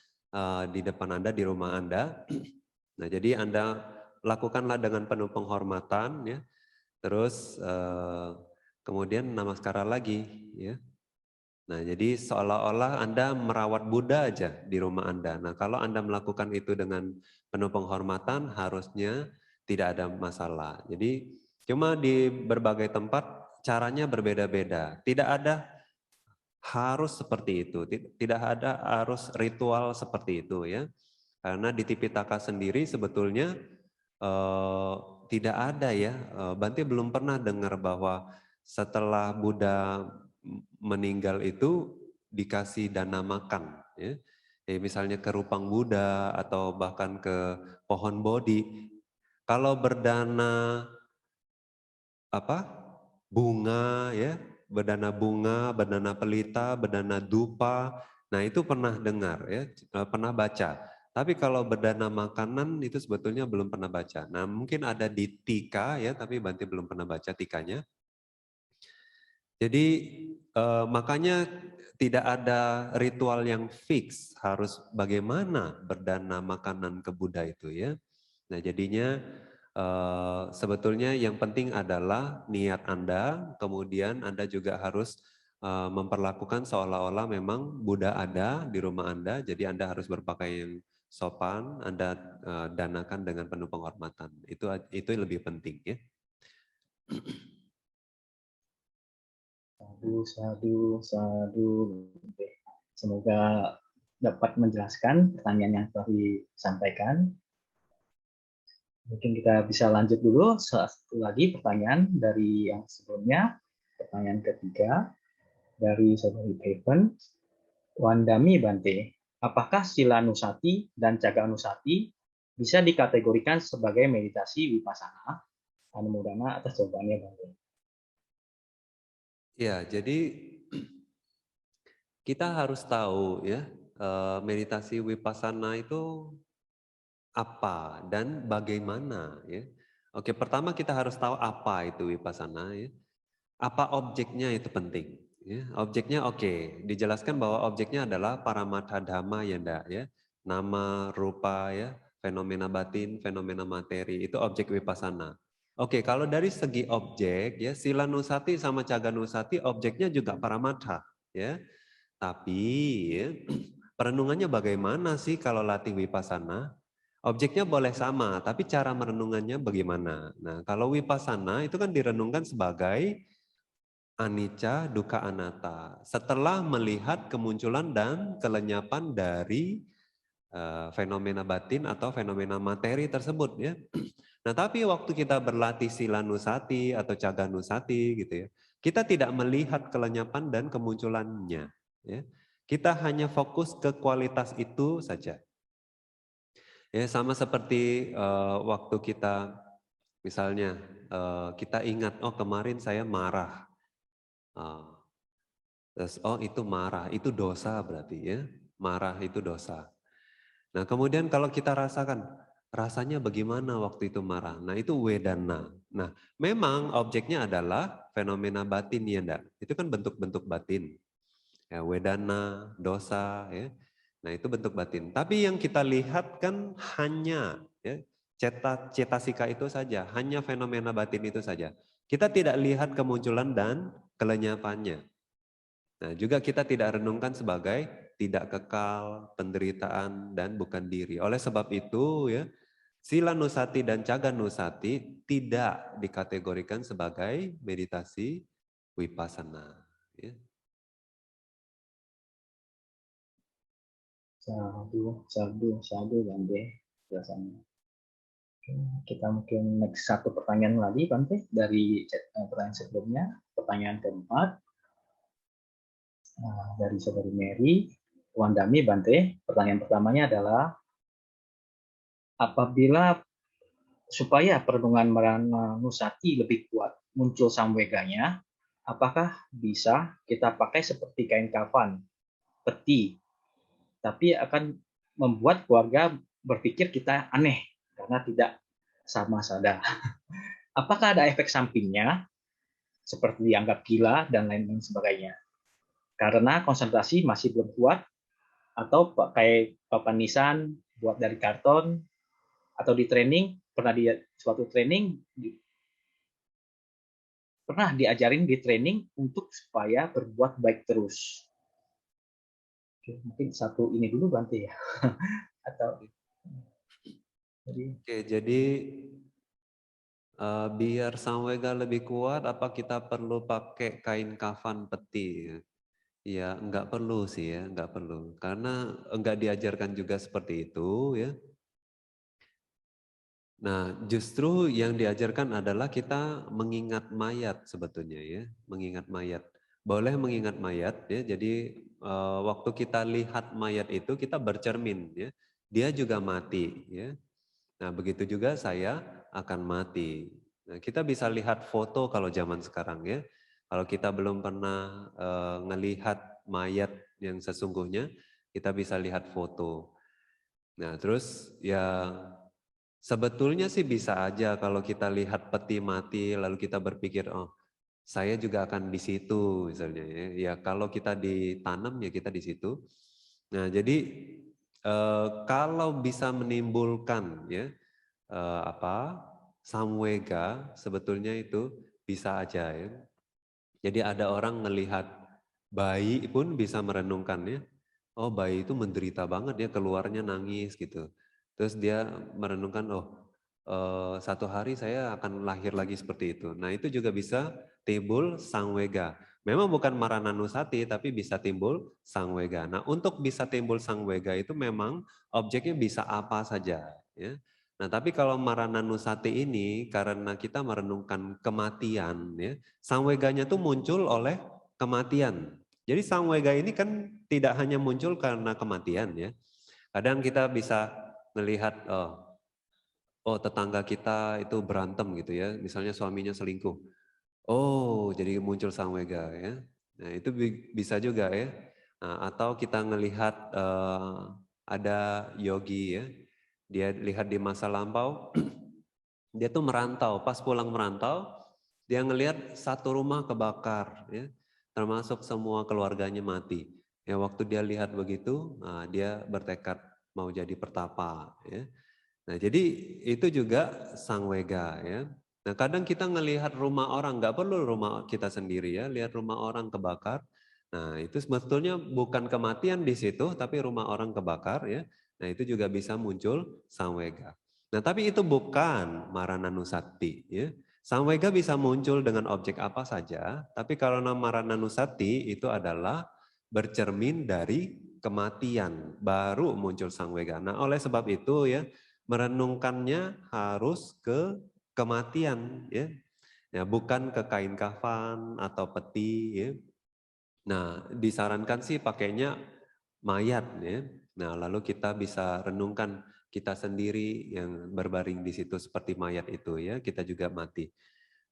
di depan Anda, di rumah Anda. Nah, jadi Anda lakukanlah dengan penuh penghormatan, ya. Terus kemudian namaskara lagi, ya. Nah, jadi seolah-olah Anda merawat Buddha aja di rumah Anda. Nah, kalau Anda melakukan itu dengan penuh penghormatan, harusnya tidak ada masalah. Jadi, cuma di berbagai tempat caranya berbeda-beda. Tidak ada harus seperti itu, tidak ada harus ritual seperti itu ya. Karena di Tipitaka sendiri sebetulnya tidak ada ya. Bante belum pernah dengar bahwa setelah Buddha meninggal itu dikasih dana makan ya. Misalnya ke Rupang Buddha atau bahkan ke pohon Bodhi. Kalau berdana bunga ya, berdana bunga, berdana pelita, berdana dupa. Nah, itu pernah dengar ya, pernah baca. Tapi kalau berdana makanan itu sebetulnya belum pernah baca. Nah, mungkin ada di Tika ya, tapi Bante belum pernah baca tikanya. Jadi makanya tidak ada ritual yang fix harus bagaimana berdana makanan ke Buddha itu ya. Nah, jadinya sebetulnya yang penting adalah niat Anda, kemudian Anda juga harus memperlakukan seolah-olah memang Buddha ada di rumah Anda, jadi Anda harus berpakaian sopan, Anda danakan dengan penuh penghormatan. Itu lebih penting ya. Sadu. Semoga dapat menjelaskan pertanyaan yang telah disampaikan. Mungkin kita bisa lanjut dulu, satu lagi pertanyaan dari yang sebelumnya. Pertanyaan ketiga dari Saudari Paven. Wandami Bante, apakah Sila Nusati dan Caga Nusati bisa dikategorikan sebagai meditasi Vipassana? Anumodana atas jawabannya Bante. Ya, jadi kita harus tahu ya, meditasi Vipassana itu apa dan bagaimana ya. Oke, pertama kita harus tahu apa itu Vipassana ya. Apa objeknya itu penting. Ya, objeknya oke, dijelaskan bahwa objeknya adalah paramatha dhamma ya ndak ya. Nama, rupa ya, fenomena batin, fenomena materi, itu objek Vipassana. Oke, kalau dari segi objek ya, Sila Nusati sama Caga Nusati objeknya juga paramatha ya. Tapi ya, perenungannya bagaimana sih kalau latih Vipassana? Objeknya boleh sama, tapi cara merenungannya bagaimana? Nah, kalau Vipassana itu kan direnungkan sebagai anicca, dukkha, anatta. Setelah melihat kemunculan dan kelenyapan dari fenomena batin atau fenomena materi tersebut ya. Nah, tapi waktu kita berlatih Sila Nusati atau Caga Nusati gitu ya, kita tidak melihat kelenyapan dan kemunculannya ya. Kita hanya fokus ke kualitas itu saja. Ya, sama seperti waktu kita misalnya kita ingat, oh kemarin saya marah. Terus, oh itu marah, itu dosa berarti ya. Marah itu dosa. Nah kemudian kalau kita rasakan, rasanya bagaimana waktu itu marah? Nah itu wedana. Nah memang objeknya adalah fenomena batin ya enggak? Itu kan bentuk-bentuk batin. ya, wedana, dosa, ya. Nah itu bentuk batin. Tapi yang kita lihat kan hanya ya, cetasika itu saja, hanya fenomena batin itu saja. Kita tidak lihat kemunculan dan kelenyapannya. Nah juga kita tidak renungkan sebagai tidak kekal, penderitaan, dan bukan diri. Oleh sebab itu ya, Sila Nusati dan Caga Nusati tidak dikategorikan sebagai meditasi Vipassana. Ya. Sadu, Bante. Biasanya. Kita mungkin next satu pertanyaan lagi, Bante, dari pertanyaan sebelumnya. Pertanyaan keempat, dari Saudari Mary, Wandami, Bante. Pertanyaan pertamanya adalah, apabila supaya perenungan Marana Nusati lebih kuat muncul samweganya, apakah bisa kita pakai seperti kain kafan, peti, tapi akan membuat keluarga berpikir kita aneh karena tidak sama sadar. Apakah ada efek sampingnya seperti dianggap gila dan lain-lain sebagainya? Karena konsentrasi masih belum kuat, atau pakai papan nisan buat dari karton, atau di training pernah di suatu training pernah diajarin di training untuk supaya berbuat baik terus. Oke, mungkin satu ini dulu Bante ya. Atau Oke, jadi biar samwega lebih kuat, apa kita perlu pakai kain kafan peti? Ya, enggak perlu sih ya, enggak perlu. Karena enggak diajarkan juga seperti itu ya. Nah, justru yang diajarkan adalah kita mengingat mayat sebetulnya ya, mengingat mayat. Boleh mengingat mayat ya, jadi waktu kita lihat mayat itu kita bercermin ya, dia juga mati ya. Nah, begitu juga saya akan mati. Nah, kita bisa lihat foto kalau zaman sekarang ya. Kalau kita belum pernah ngelihat mayat yang sesungguhnya, kita bisa lihat foto. Nah, terus ya sebetulnya sih bisa aja kalau kita lihat peti mati lalu kita berpikir, oh saya juga akan di situ misalnya ya. Ya kalau kita ditanam ya kita di situ. Nah, jadi kalau bisa menimbulkan ya samwega sebetulnya itu bisa aja ya. Jadi ada orang melihat bayi pun bisa merenungkannya. Oh bayi itu menderita banget ya keluarnya nangis gitu. Terus dia merenungkan satu hari saya akan lahir lagi seperti itu. Nah itu juga bisa timbul sangwega. Memang bukan Marananusati tapi bisa timbul sangwega. Nah untuk bisa timbul sangwega itu memang objeknya bisa apa saja. Ya. Nah tapi kalau Marananusati ini karena kita merenungkan kematian, ya, sangweganya tuh muncul oleh kematian. Jadi sangwega ini kan tidak hanya muncul karena kematian ya. Kadang kita bisa melihat tetangga kita itu berantem gitu ya, misalnya suaminya selingkuh. Oh, jadi muncul sangwega ya. Nah, itu bisa juga ya. Nah, atau kita ngelihat ada yogi ya. Dia lihat di masa lampau, dia tuh merantau, pas pulang merantau, dia ngelihat satu rumah kebakar ya. Termasuk semua keluarganya mati. Ya waktu dia lihat begitu, nah, dia bertekad mau jadi pertapa ya. Nah, jadi itu juga sangwega ya. Nah, kadang kita ngelihat rumah orang, nggak perlu rumah kita sendiri ya, lihat rumah orang kebakar. Nah, itu sebetulnya bukan kematian di situ, tapi rumah orang kebakar ya. Nah, itu juga bisa muncul sangwega. Nah, tapi itu bukan Marananusati ya. Sangwega bisa muncul dengan objek apa saja, tapi kalau nama Marananusati itu adalah bercermin dari kematian, baru muncul sangwega. Nah, oleh sebab itu ya, merenungkannya harus ke kematian ya. Ya, bukan ke kain kafan atau peti ya. Nah, disarankan sih pakainya mayat ya. Nah, lalu kita bisa renungkan kita sendiri yang berbaring di situ seperti mayat itu ya, kita juga mati.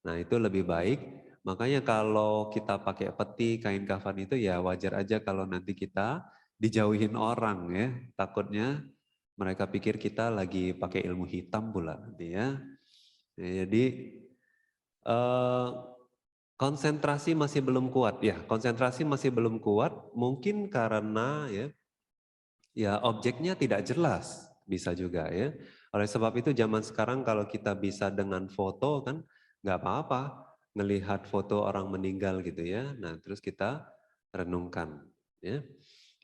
Nah, itu lebih baik. Makanya kalau kita pakai peti, kain kafan itu ya wajar aja kalau nanti kita dijauhin orang ya. Takutnya mereka pikir kita lagi pakai ilmu hitam pula nanti ya. Ya, jadi Konsentrasi masih belum kuat, ya. Konsentrasi masih belum kuat, mungkin karena ya objeknya tidak jelas, bisa juga ya. Oleh sebab itu zaman sekarang kalau kita bisa dengan foto kan nggak apa-apa ngelihat foto orang meninggal gitu ya. Nah terus kita renungkan ya.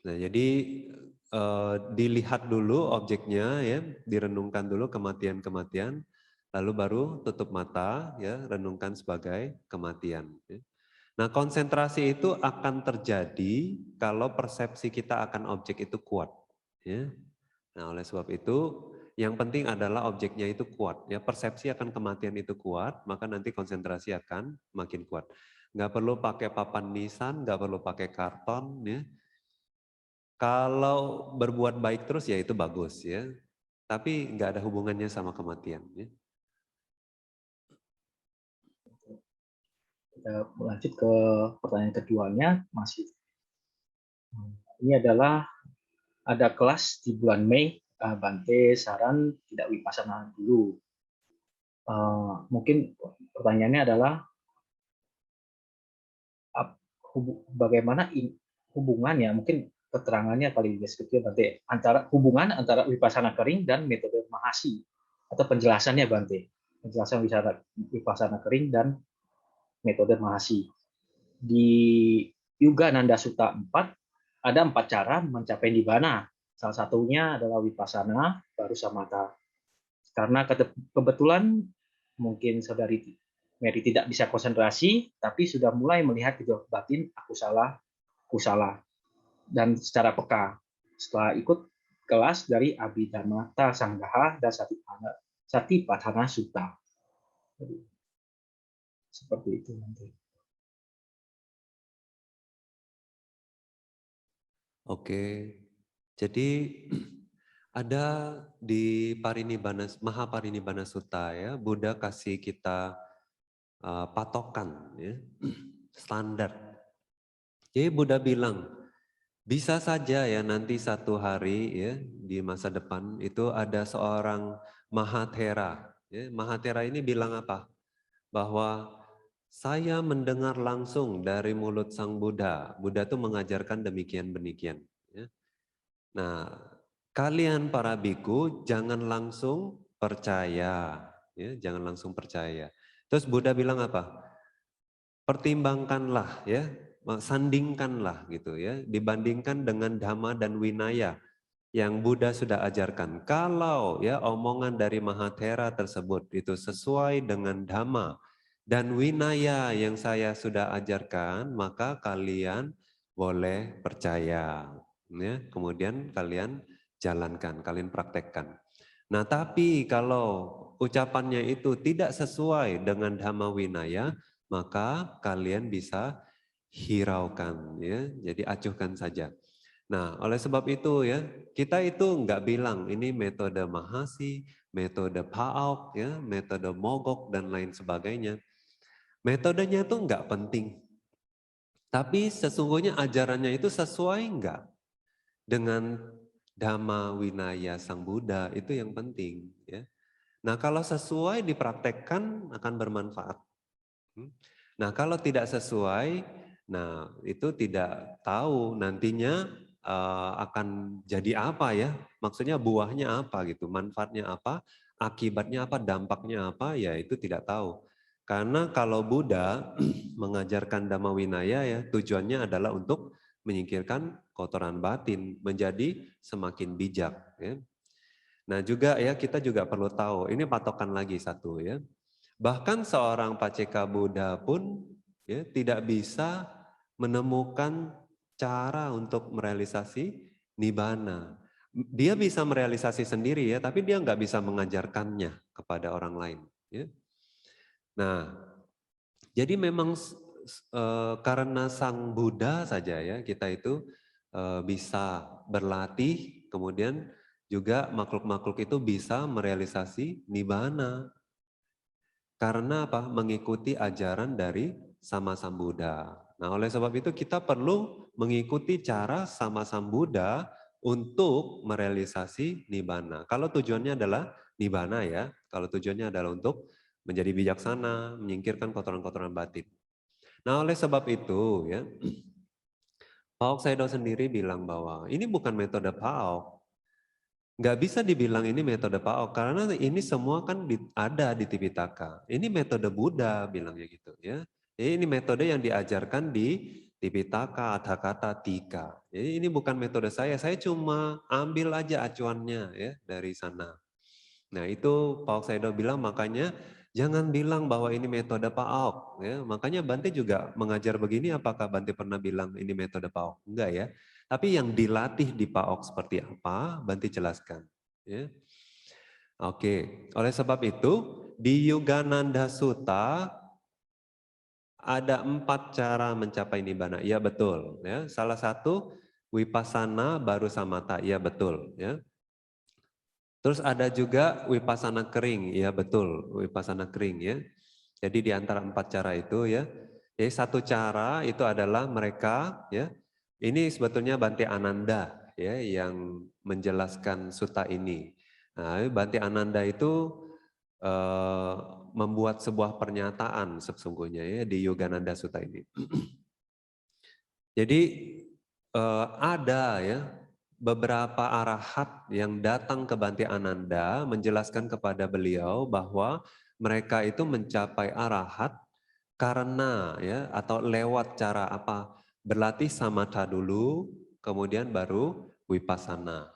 Nah jadi dilihat dulu objeknya ya, direnungkan dulu kematian-kematian, lalu baru tutup mata ya, renungkan sebagai kematian. Ya. Nah, konsentrasi itu akan terjadi kalau persepsi kita akan objek itu kuat. Ya. Nah, oleh sebab itu, yang penting adalah objeknya itu kuat. Ya, persepsi akan kematian itu kuat, maka nanti konsentrasi akan makin kuat. Nggak perlu pakai papan nisan, nggak perlu pakai karton. Ya. Kalau berbuat baik terus ya itu bagus ya, tapi nggak ada hubungannya sama kematian. Ya. Kita lanjut ke pertanyaan keduanya, masih. Ini adalah ada kelas di bulan Mei, Bante saran tidak wipasana dulu. Mungkin pertanyaannya adalah bagaimana hubungannya, mungkin keterangannya kali deskripsi Bante, antara hubungan antara wipasana kering dan metode Mahasi, atau penjelasannya Bante, penjelasan wipasana kering dan metode Mahasi. Di Yuga Nanda Sutta 4 ada 4 cara mencapai nibbana. Salah satunya adalah wipasana baru samatha. Karena kebetulan mungkin saudari Mary tidak bisa konsentrasi, tapi sudah mulai melihat gejolak batin aku salah, dan secara peka. Setelah ikut kelas dari Abhidhamma Sanggaha dan Satipatthana Sutta. Seperti itu nanti. Oke, jadi ada di Mahaparinibbana Sutta ya, Buddha kasih kita patokan ya, standar. Jadi Buddha bilang, bisa saja ya nanti satu hari ya di masa depan itu ada seorang Mahathera. Ya, Mahathera ini bilang apa? Bahwa saya mendengar langsung dari mulut Sang Buddha. Buddha itu mengajarkan demikian-demikian. Ya. Nah, kalian para biku jangan langsung percaya, ya, jangan langsung percaya. Terus Buddha bilang apa? Pertimbangkanlah, ya, sandingkanlah gitu ya, dibandingkan dengan Dhamma dan Winaya yang Buddha sudah ajarkan. Kalau ya omongan dari Mahathera tersebut itu sesuai dengan Dhamma dan Winaya yang saya sudah ajarkan, maka kalian boleh percaya. Ya, kemudian kalian jalankan, kalian praktekkan. Nah, tapi kalau ucapannya itu tidak sesuai dengan Dhamma Winaya, maka kalian bisa hiraukan, ya. Jadi acuhkan saja. Nah, oleh sebab itu ya, kita itu nggak bilang ini metode Mahasi, metode Paok, ya, metode Mogok dan lain sebagainya. Metodenya itu nggak penting. Tapi sesungguhnya ajarannya itu sesuai nggak dengan Dhamma Winaya Sang Buddha, itu yang penting. Ya. Nah, kalau sesuai dipraktekkan akan bermanfaat. Nah, kalau tidak sesuai, nah itu tidak tahu nantinya akan jadi apa ya, maksudnya buahnya apa gitu, manfaatnya apa, akibatnya apa, dampaknya apa, ya itu tidak tahu. Karena kalau Buddha mengajarkan Dhamma Winaya ya, tujuannya adalah untuk menyingkirkan kotoran batin, menjadi semakin bijak. Ya. Nah juga ya kita juga perlu tahu, ini patokan lagi satu ya, bahkan seorang Paceka Buddha pun ya, tidak bisa menemukan cara untuk merealisasi nibbana. Dia bisa merealisasi sendiri ya, tapi dia nggak bisa mengajarkannya kepada orang lain. Ya. Nah, jadi memang karena Sang Buddha saja ya kita itu bisa berlatih, kemudian juga makhluk-makhluk itu bisa merealisasi nibbana. Karena apa? Mengikuti ajaran dari Sama Sambuddha. Nah, oleh sebab itu kita perlu mengikuti cara Sama Sambuddha untuk merealisasi nibbana. Kalau tujuannya adalah nibbana ya, kalau tujuannya adalah untuk menjadi bijaksana, menyingkirkan kotoran-kotoran batin. Nah, oleh sebab itu ya, Pak Ok Sayadaw sendiri bilang bahwa ini bukan metode Pak Ok. Nggak bisa dibilang ini metode Pak Ok karena ini semua kan ada di Tipitaka. Ini metode Buddha bilangnya gitu ya. Jadi ini metode yang diajarkan di Tipitaka, Adhakata, Tika. Jadi ini bukan metode saya cuma ambil aja acuannya ya dari sana. Nah itu Pak Ok Sayadaw bilang makanya jangan bilang bahwa ini metode Pak Ok. Ya. Makanya Bante juga mengajar begini apakah Bante pernah bilang ini metode Pak Ok? Enggak ya. Tapi yang dilatih di Pak Ok seperti apa Bante jelaskan. Ya. Oke, oleh sebab itu di Yogananda Sutta ada 4 cara mencapai nibbana. Iya betul. Ya. Salah satu Vipassana baru samatha. Iya betul. Ya. Terus ada juga Vipassana kering, ya betul, Vipassana kering ya. Jadi di antara 4 cara itu ya, jadi satu cara itu adalah mereka ya, ini sebetulnya Bante Ananda ya yang menjelaskan sutta ini. Nah, Bante Ananda itu membuat sebuah pernyataan sesungguhnya ya di Yogananda Sutta ini. Jadi ada ya beberapa arahat yang datang ke Bante Ananda menjelaskan kepada beliau bahwa mereka itu mencapai arahat karena ya atau lewat cara apa? Berlatih samatha dulu, kemudian baru vipassana.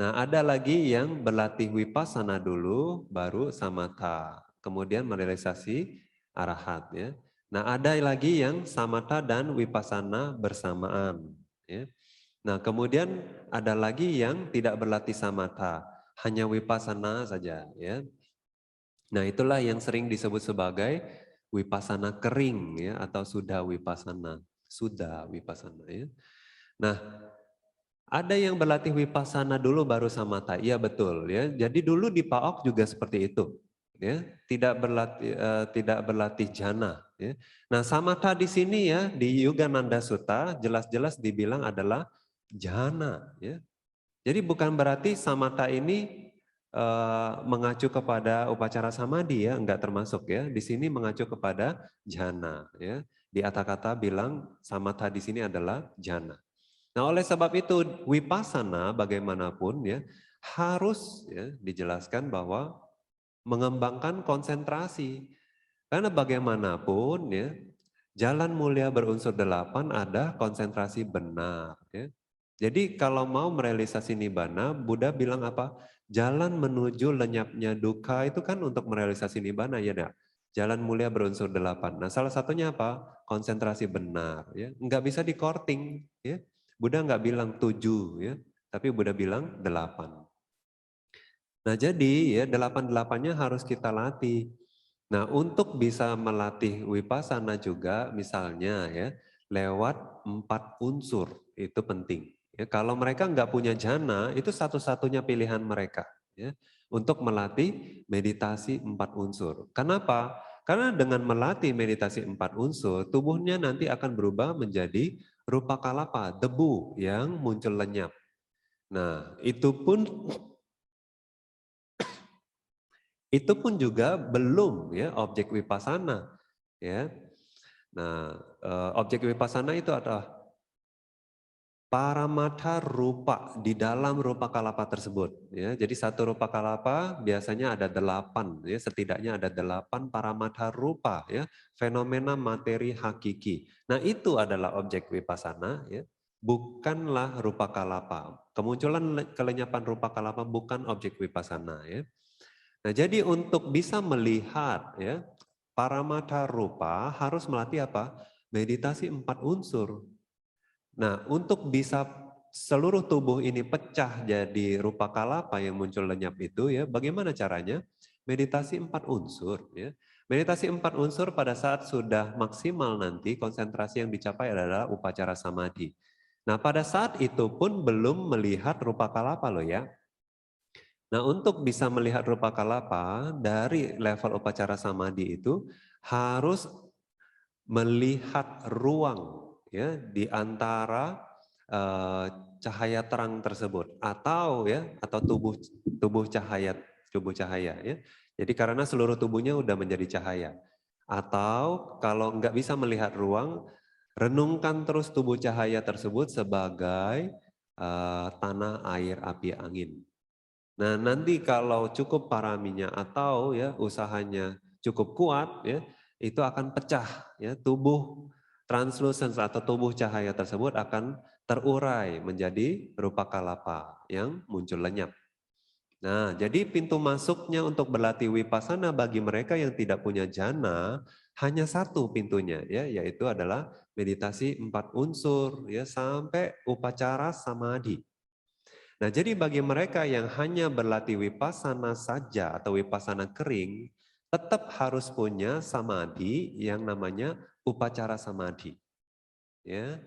Nah, ada lagi yang berlatih vipassana dulu, baru samatha, kemudian merealisasi arahat ya. Nah, ada lagi yang samatha dan vipassana bersamaan ya. Nah, kemudian ada lagi yang tidak berlatih samatha, hanya vipassana saja ya. Nah, itulah yang sering disebut sebagai vipassana kering ya atau sudah vipassana, ya. Nah, ada yang berlatih vipassana dulu baru samatha. Iya betul ya. Jadi dulu di Pak Ok juga seperti itu. Ya, tidak berlatih jhana ya. Nah, samatha di sini ya di Yogananda Sutta jelas-jelas dibilang adalah jhana ya. Jadi bukan berarti samatha ini mengacu kepada upacara samadhi ya, enggak termasuk ya. Di sini mengacu kepada jhana ya. Di kata-kata bilang samatha di sini adalah jhana. Nah, oleh sebab itu vipassana bagaimanapun ya harus ya dijelaskan bahwa mengembangkan konsentrasi. Karena bagaimanapun ya jalan mulia berunsur 8 ada konsentrasi benar ya. Jadi kalau mau merealisasi nibbana, Buddha bilang apa? Jalan menuju lenyapnya dukkha itu kan untuk merealisasi nibbana ya enggak? Jalan mulia berunsur 8. Nah, salah satunya apa? Konsentrasi benar ya. Enggak bisa di-courting ya. Buddha enggak bilang 7 ya, tapi Buddha bilang 8. Nah, jadi ya 8-8-nya harus kita latih. Nah, untuk bisa melatih vipassana juga misalnya ya lewat 4 unsur itu penting. Ya, kalau mereka nggak punya jhana itu satu-satunya pilihan mereka ya untuk melatih meditasi 4 unsur. Kenapa? Karena dengan melatih meditasi 4 unsur tubuhnya nanti akan berubah menjadi rupa kalapa, debu yang muncul lenyap. Nah, itu pun juga belum ya objek vipassana ya. Nah, objek vipassana itu adalah paramatha rupa di dalam rupa kalapa tersebut ya. Jadi satu rupa kalapa biasanya ada 8 ya, setidaknya ada 8 paramatha rupa ya, fenomena materi hakiki. Nah, itu adalah objek vipassana ya. Bukanlah rupa kalapa. Kemunculan kelenyapan rupa kalapa bukan objek vipassana ya. Nah, jadi untuk bisa melihat ya paramatha rupa harus melatih apa? Meditasi 4 unsur. Nah, untuk bisa seluruh tubuh ini pecah jadi rupa kalapa yang muncul lenyap itu ya, bagaimana caranya? Meditasi 4 unsur ya. Meditasi 4 unsur pada saat sudah maksimal nanti konsentrasi yang dicapai adalah upacara samadhi. Nah, pada saat itu pun belum melihat rupa kalapa loh ya. Nah, untuk bisa melihat rupa kalapa dari level upacara samadhi itu harus melihat ruang ya di antara cahaya terang tersebut atau ya atau tubuh cahaya ya. Jadi karena seluruh tubuhnya udah menjadi cahaya. Atau kalau nggak bisa melihat ruang, renungkan terus tubuh cahaya tersebut sebagai tanah, air, api, angin. Nah, nanti kalau cukup paraminya atau ya usahanya cukup kuat ya, itu akan pecah ya, tubuh translucens atau tubuh cahaya tersebut akan terurai menjadi rupa kalapa yang muncul lenyap. Nah, jadi pintu masuknya untuk berlatih wipasana bagi mereka yang tidak punya jana hanya satu pintunya ya, yaitu adalah meditasi 4 unsur ya sampai upacara samadhi. Nah, jadi bagi mereka yang hanya berlatih wipasana saja atau wipasana kering, tetap harus punya samadhi yang namanya upacara samadhi. Ya,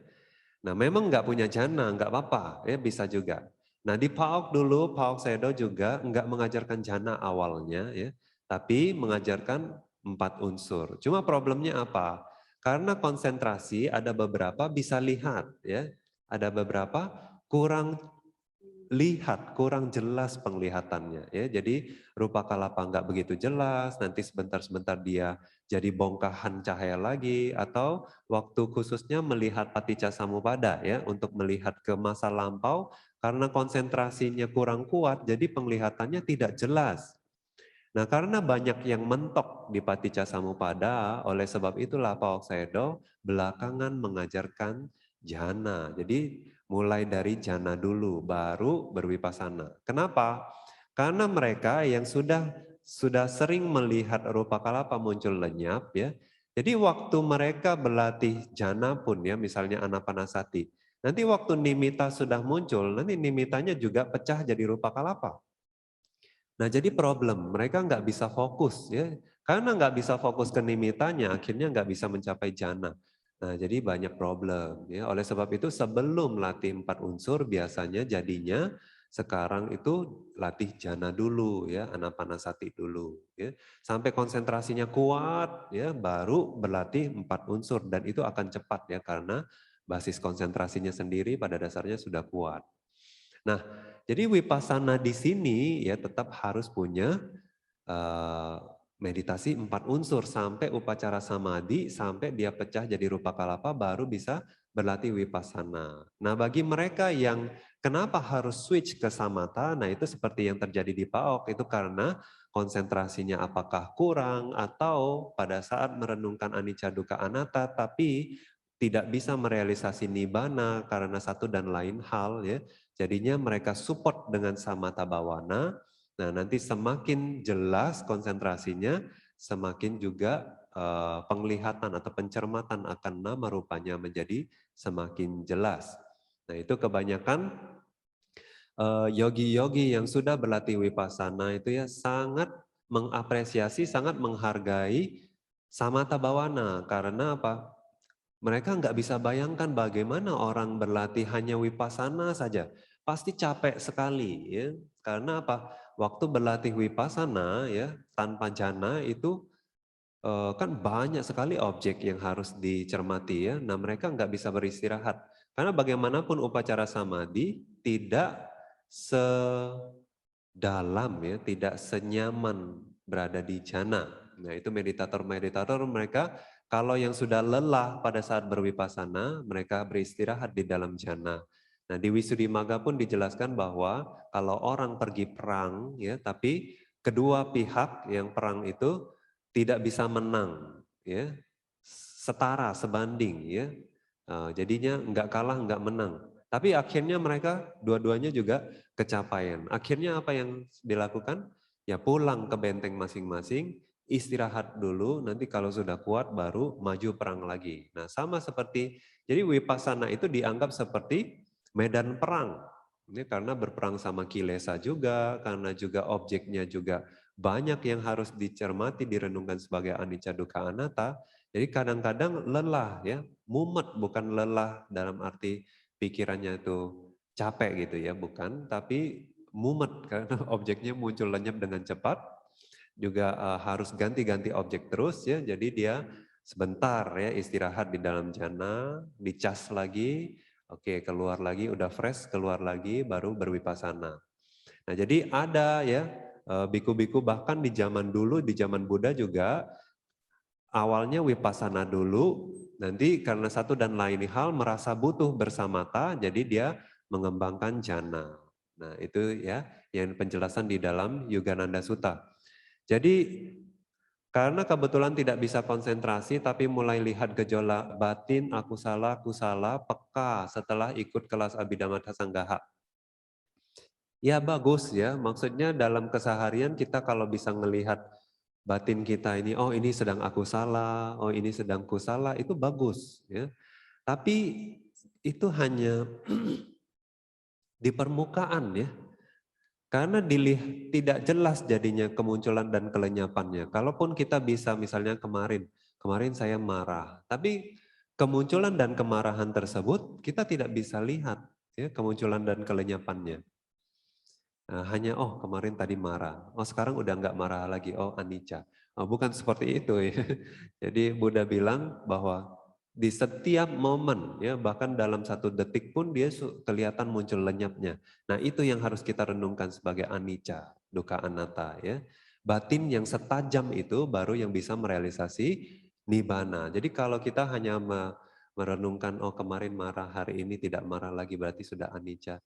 nah memang nggak punya jana, nggak apa-apa, ya bisa juga. Nah di PAOK dulu, PAOK Sedo juga nggak mengajarkan jana awalnya, ya, tapi mengajarkan 4 unsur. Cuma problemnya apa? Karena konsentrasi ada beberapa bisa lihat, ya, ada beberapa kurang lihat, kurang jelas penglihatannya ya. Jadi rupa kalapa nggak begitu jelas, nanti sebentar-sebentar dia jadi bongkahan cahaya lagi, atau waktu khususnya melihat paticca samuppada ya, untuk melihat ke masa lampau karena konsentrasinya kurang kuat, jadi penglihatannya tidak jelas. Nah, karena banyak yang mentok di paticca samuppada, oleh sebab itulah Pak Oksedo belakangan mengajarkan jana. Jadi mulai dari jana dulu, baru berwipasana. Kenapa? Karena mereka yang sudah sering melihat rupa kalapa muncul lenyap ya. Jadi waktu mereka berlatih jana pun ya, misalnya anapanasati, nanti waktu nimita sudah muncul, nanti nimitanya juga pecah jadi rupa kalapa. Nah jadi problem, mereka nggak bisa fokus ya, karena nggak bisa fokus ke nimitanya, akhirnya nggak bisa mencapai jana. Nah jadi banyak problem ya. Oleh sebab itu sebelum latih 4 unsur biasanya jadinya sekarang itu latih jana dulu ya, anapanasati dulu ya, sampai konsentrasinya kuat ya, baru berlatih 4 unsur dan itu akan cepat ya karena basis konsentrasinya sendiri pada dasarnya sudah kuat. Nah, jadi wipasana di sini ya tetap harus punya meditasi 4 unsur sampai upacara samadhi, sampai dia pecah jadi rupa kalapa baru bisa berlatih wipasana. Nah, bagi mereka yang kenapa harus switch ke samatha, nah itu seperti yang terjadi di PAOK itu karena konsentrasinya apakah kurang atau pada saat merenungkan anicca dukkha anatta tapi tidak bisa merealisasi nibbana karena satu dan lain hal ya. Jadinya mereka support dengan samatha bawana. Nah, nanti semakin jelas konsentrasinya, semakin juga penglihatan atau pencermatan akan nama rupanya menjadi semakin jelas. Nah, itu kebanyakan yogi-yogi yang sudah berlatih wipasana itu ya sangat mengapresiasi, sangat menghargai samatha bawana. Karena apa? Mereka nggak bisa bayangkan bagaimana orang berlatih hanya wipasana saja. Pasti capek sekali ya. Karena apa? Waktu berlatih wipasana ya tanpa jana itu kan banyak sekali objek yang harus dicermati ya. Nah, mereka nggak bisa beristirahat. Karena bagaimanapun upacara samadhi tidak sedalam ya, tidak senyaman berada di jana. Nah, itu meditator-meditator mereka kalau yang sudah lelah pada saat berwipasana, mereka beristirahat di dalam jana. Nah, di Wisuddhimagga pun dijelaskan bahwa kalau orang pergi perang ya, tapi kedua pihak yang perang itu tidak bisa menang ya, setara, sebanding ya. Jadinya nggak kalah, nggak menang. Tapi akhirnya mereka dua-duanya juga kecapaian. Akhirnya apa yang dilakukan? Ya pulang ke benteng masing-masing, istirahat dulu, nanti kalau sudah kuat baru maju perang lagi. Nah, sama seperti, jadi wipasana itu dianggap seperti medan perang. Ini karena berperang sama kilesa juga, karena juga objeknya juga banyak yang harus dicermati, direnungkan sebagai anicca dukkha anatta. Jadi kadang-kadang lelah ya, mumet, bukan lelah dalam arti pikirannya itu capek gitu ya, bukan, tapi mumet karena objeknya muncul lenyap dengan cepat, juga harus ganti-ganti objek terus ya, jadi dia sebentar ya istirahat di dalam jana, dicas lagi, oke keluar lagi, udah fresh, keluar lagi, baru berwipasana. Nah jadi ada ya biku-biku bahkan di zaman dulu, di zaman Buddha juga awalnya wipasana dulu, nanti karena satu dan lain hal merasa butuh bersamata, jadi dia mengembangkan jhana. Nah itu ya yang penjelasan di dalam Yogananda Sutta. Jadi karena kebetulan tidak bisa konsentrasi, tapi mulai lihat gejolak batin, akusala, kusala, peka setelah ikut kelas Abhidhamma Sanggaha. Ya bagus ya, maksudnya dalam keseharian kita kalau bisa melihat batin kita ini, oh ini sedang akusala, oh ini sedang kusala, itu bagus ya. Tapi itu hanya di permukaan ya. Karena tidak jelas jadinya kemunculan dan kelenyapannya. Kalaupun kita bisa misalnya kemarin saya marah, tapi kemunculan dan kemarahan tersebut kita tidak bisa lihat ya kemunculan dan kelenyapannya. Nah, hanya oh kemarin tadi marah, oh sekarang udah nggak marah lagi, oh anicca. Oh, bukan seperti itu ya. Jadi Buddha bilang bahwa di setiap momen ya bahkan dalam satu detik pun dia kelihatan muncul lenyapnya. Nah itu yang harus kita renungkan sebagai anicca, dukkha anatta ya. Batin yang setajam itu baru yang bisa merealisasi nibbana. Jadi kalau kita hanya merenungkan oh kemarin marah hari ini tidak marah lagi berarti sudah anicca.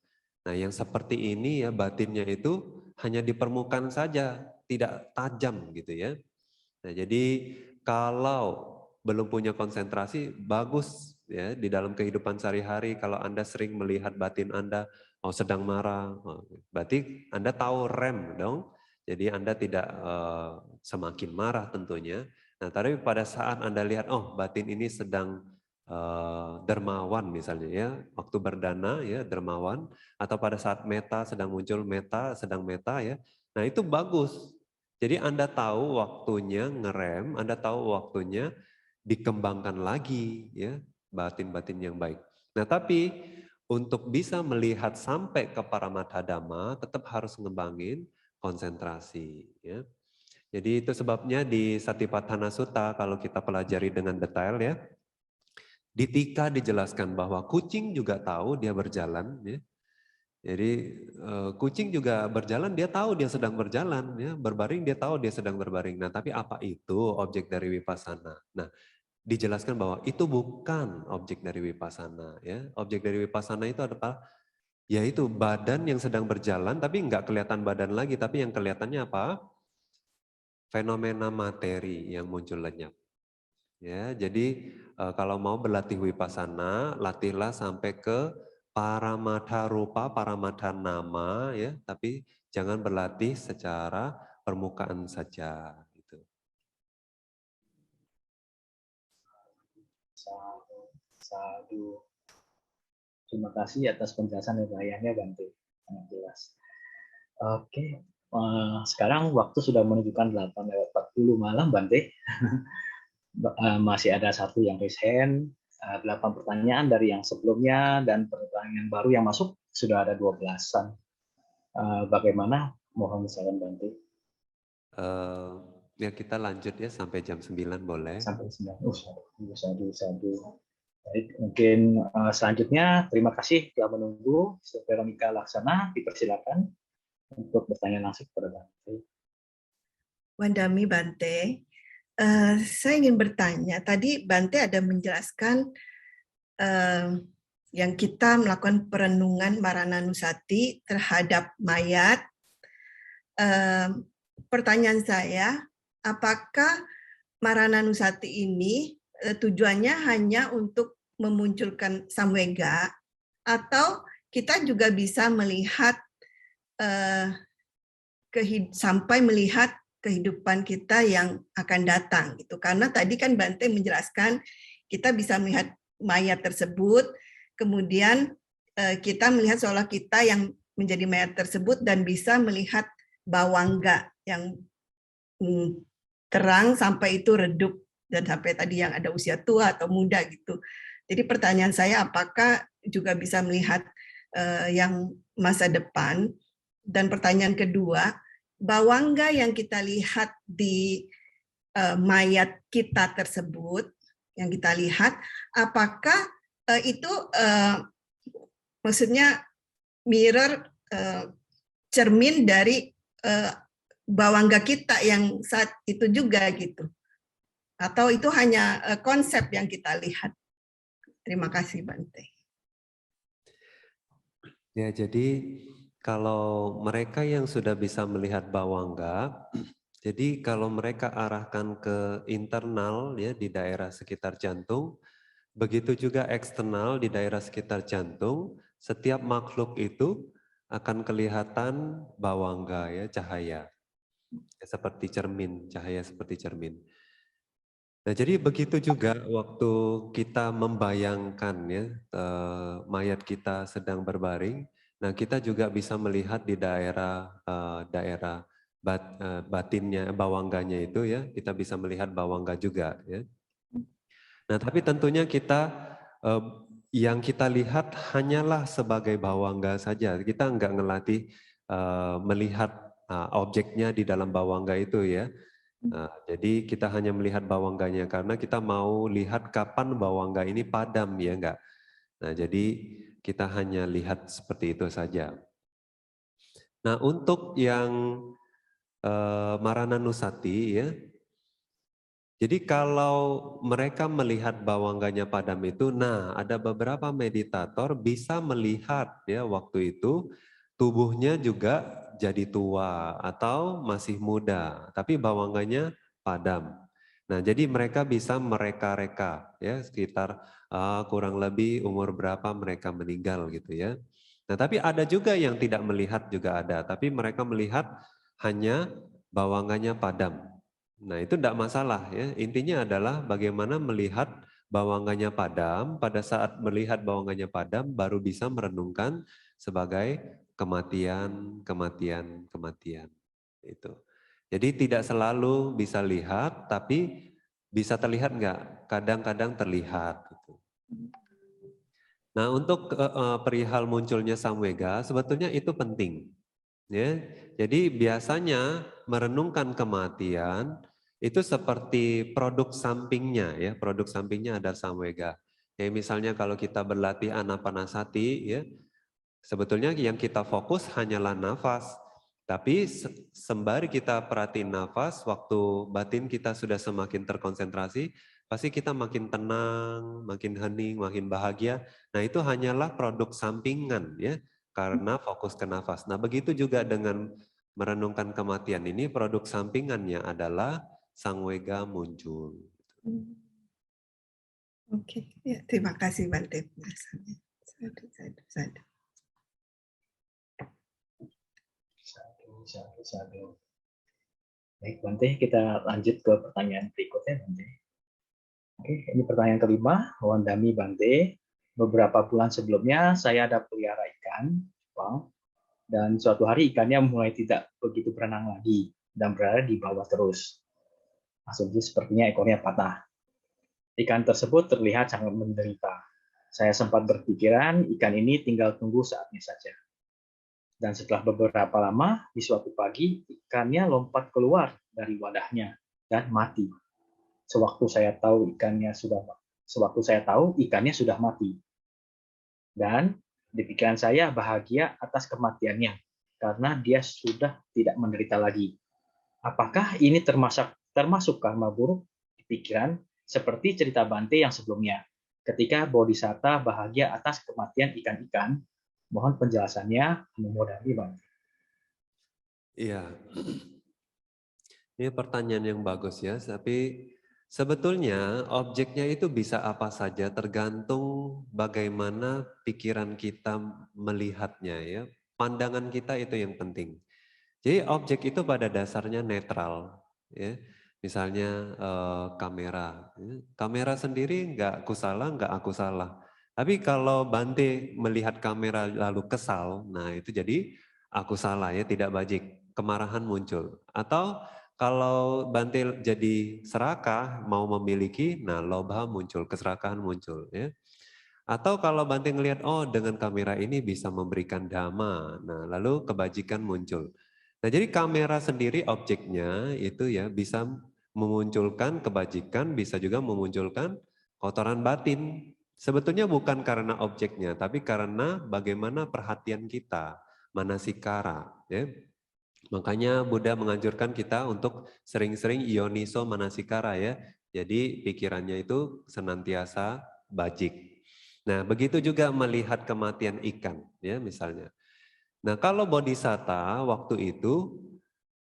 Nah yang seperti ini ya batinnya itu hanya di permukaan saja, tidak tajam gitu ya. Nah jadi kalau belum punya konsentrasi, bagus ya di dalam kehidupan sehari-hari kalau Anda sering melihat batin Anda oh sedang marah, berarti Anda tahu rem dong. Jadi Anda tidak semakin marah tentunya. Nah, tapi pada saat Anda lihat oh batin ini sedang dermawan misalnya ya, waktu berdana ya dermawan, atau pada saat meta sedang muncul meta, sedang meta ya. Nah, itu bagus. Jadi Anda tahu waktunya ngerem, Anda tahu waktunya dikembangkan lagi ya batin-batin yang baik. Nah tapi untuk bisa melihat sampai ke Paramatthadhamma tetap harus ngembangin konsentrasi ya. Jadi itu sebabnya di Satipatthana Sutta kalau kita pelajari dengan detail ya, di Tika dijelaskan bahwa kucing juga tahu dia berjalan ya. Jadi kucing juga berjalan, dia tahu dia sedang berjalan, ya berbaring dia tahu dia sedang berbaring. Nah, tapi apa itu objek dari wipasana? Nah, dijelaskan bahwa itu bukan objek dari wipasana. Ya, objek dari wipasana itu adalah yaitu badan yang sedang berjalan, tapi nggak kelihatan badan lagi, tapi yang kelihatannya apa? Fenomena materi yang muncul lenyap. Ya, jadi kalau mau berlatih wipasana, latihlah sampai ke paramatha rupa, paramatha nama ya, tapi jangan berlatih secara permukaan saja gitu. Sadu. Terima kasih atas penjelasan dan layarnya Bante. Sangat jelas. Oke, sekarang waktu sudah menunjukkan 8:40 malam Bante. Masih ada satu yang raise hand, 8 pertanyaan dari yang sebelumnya, dan pertanyaan baru yang masuk sudah ada 12-an. Bagaimana? Mohon saran Bante. Ya kita lanjut ya sampai jam 9 boleh. Sampai 9. Sadu. Baik, mungkin selanjutnya terima kasih telah menunggu. Veronica Laksana, dipersilakan untuk bertanya langsung kepada Bante. Wandami Bante, saya ingin bertanya, tadi Bante ada menjelaskan yang kita melakukan perenungan Marananusati terhadap mayat. Pertanyaan saya, apakah Marananusati ini tujuannya hanya untuk memunculkan samvega, atau kita juga bisa melihat sampai melihat kehidupan kita yang akan datang gitu. Karena tadi kan Bante menjelaskan kita bisa melihat mayat tersebut, kemudian kita melihat seolah kita yang menjadi mayat tersebut dan bisa melihat bawangga yang terang sampai itu redup, dan sampai tadi yang ada usia tua atau muda gitu. Jadi pertanyaan saya, apakah juga bisa melihat yang masa depan? Dan pertanyaan kedua, bawangga yang kita lihat di mayat kita tersebut, yang kita lihat, apakah itu maksudnya mirror, cermin dari bawangga kita yang saat itu juga gitu. Atau itu hanya konsep yang kita lihat? Terima kasih, Bante. Ya, jadi kalau mereka yang sudah bisa melihat bawangga, jadi kalau mereka arahkan ke internal ya di daerah sekitar jantung, begitu juga eksternal di daerah sekitar jantung, setiap makhluk itu akan kelihatan bawangga ya, cahaya. Ya, seperti cermin, cahaya seperti cermin. Nah, jadi begitu juga waktu kita membayangkan ya mayat kita sedang berbaring, nah kita juga bisa melihat di daerah batinnya, bawangganya itu ya, kita bisa melihat bawangga juga ya. Nah, tapi tentunya kita yang kita lihat hanyalah sebagai bawangga saja. Kita nggak ngelatih melihat objeknya di dalam bawangga itu ya. Nah, jadi kita hanya melihat bawangganya karena kita mau lihat kapan bawangga ini padam ya enggak. Nah, jadi kita hanya lihat seperti itu saja. Nah, untuk yang Marananusati ya. Jadi kalau mereka melihat bawangganya padam itu, nah ada beberapa meditator bisa melihat ya waktu itu tubuhnya juga jadi tua atau masih muda, tapi bawangganya padam. Nah, jadi mereka bisa mereka-reka ya sekitar kurang lebih umur berapa mereka meninggal gitu ya. Nah, tapi ada juga yang tidak melihat juga ada, tapi mereka melihat hanya bawangganya padam. Nah, itu tidak masalah ya. Intinya adalah bagaimana melihat bawangganya padam, pada saat melihat bawangganya padam baru bisa merenungkan sebagai kematian, kematian, kematian. Itu. Jadi tidak selalu bisa lihat, tapi bisa terlihat enggak? Kadang-kadang terlihat. Gitu. Nah, untuk perihal munculnya samwega, sebetulnya itu penting. Ya, jadi biasanya merenungkan kematian itu seperti produk sampingnya ya, produk sampingnya ada samwega. Ya, misalnya kalau kita berlatih anapanasati ya, sebetulnya yang kita fokus hanyalah nafas. Tapi sembari kita perhatiin nafas, waktu batin kita sudah semakin terkonsentrasi, pasti kita makin tenang, makin hening, makin bahagia. Nah, itu hanyalah produk sampingan ya, karena fokus ke nafas. Nah, begitu juga dengan merenungkan kematian ini, produk sampingannya adalah sangwega muncul. Oke, ya, terima kasih Bante penjelasannya. Sadu. Satu. Baik, Bante, kita lanjut ke pertanyaan berikutnya, Bante. Oke, ini pertanyaan kelima, Wandami Bante. Beberapa bulan sebelumnya saya ada pelihara ikan, dan suatu hari ikannya mulai tidak begitu berenang lagi dan berada di bawah terus. Maksudnya sepertinya ekornya patah. Ikan tersebut terlihat sangat menderita. Saya sempat berpikiran ikan ini tinggal tunggu saatnya saja. Dan setelah beberapa lama, di suatu pagi, ikannya lompat keluar dari wadahnya dan mati. Sewaktu saya tahu ikannya sudah mati. Dan di pikiran saya bahagia atas kematiannya, karena dia sudah tidak menderita lagi. Apakah ini termasuk karma buruk di pikiran, seperti cerita Bante yang sebelumnya, ketika Bodhisatta bahagia atas kematian ikan-ikan? Mohon penjelasannya, Anumodami Bante. Iya, ini pertanyaan yang bagus ya, tapi sebetulnya objeknya itu bisa apa saja tergantung bagaimana pikiran kita melihatnya ya. Pandangan kita itu yang penting. Jadi objek itu pada dasarnya netral ya. Misalnya kamera. Ya. Kamera sendiri nggak aku salah, nggak aku salah. Tapi kalau Bante melihat kamera lalu kesal, nah itu jadi aku salah ya, tidak bajik. Kemarahan muncul. Atau kalau Bante jadi serakah, mau memiliki, nah lobha muncul, keserakahan muncul. Ya. Atau kalau Bante ngelihat, oh dengan kamera ini bisa memberikan dhamma, nah lalu kebajikan muncul. Nah jadi kamera sendiri objeknya itu ya bisa memunculkan kebajikan, bisa juga memunculkan kotoran batin. Sebetulnya bukan karena objeknya, tapi karena bagaimana perhatian kita, manasikara. Ya. Makanya Buddha menganjurkan kita untuk sering-sering yoniso manasikara ya. Jadi pikirannya itu senantiasa bajik. Nah, begitu juga melihat kematian ikan, ya misalnya. Nah, kalau bodhisatta waktu itu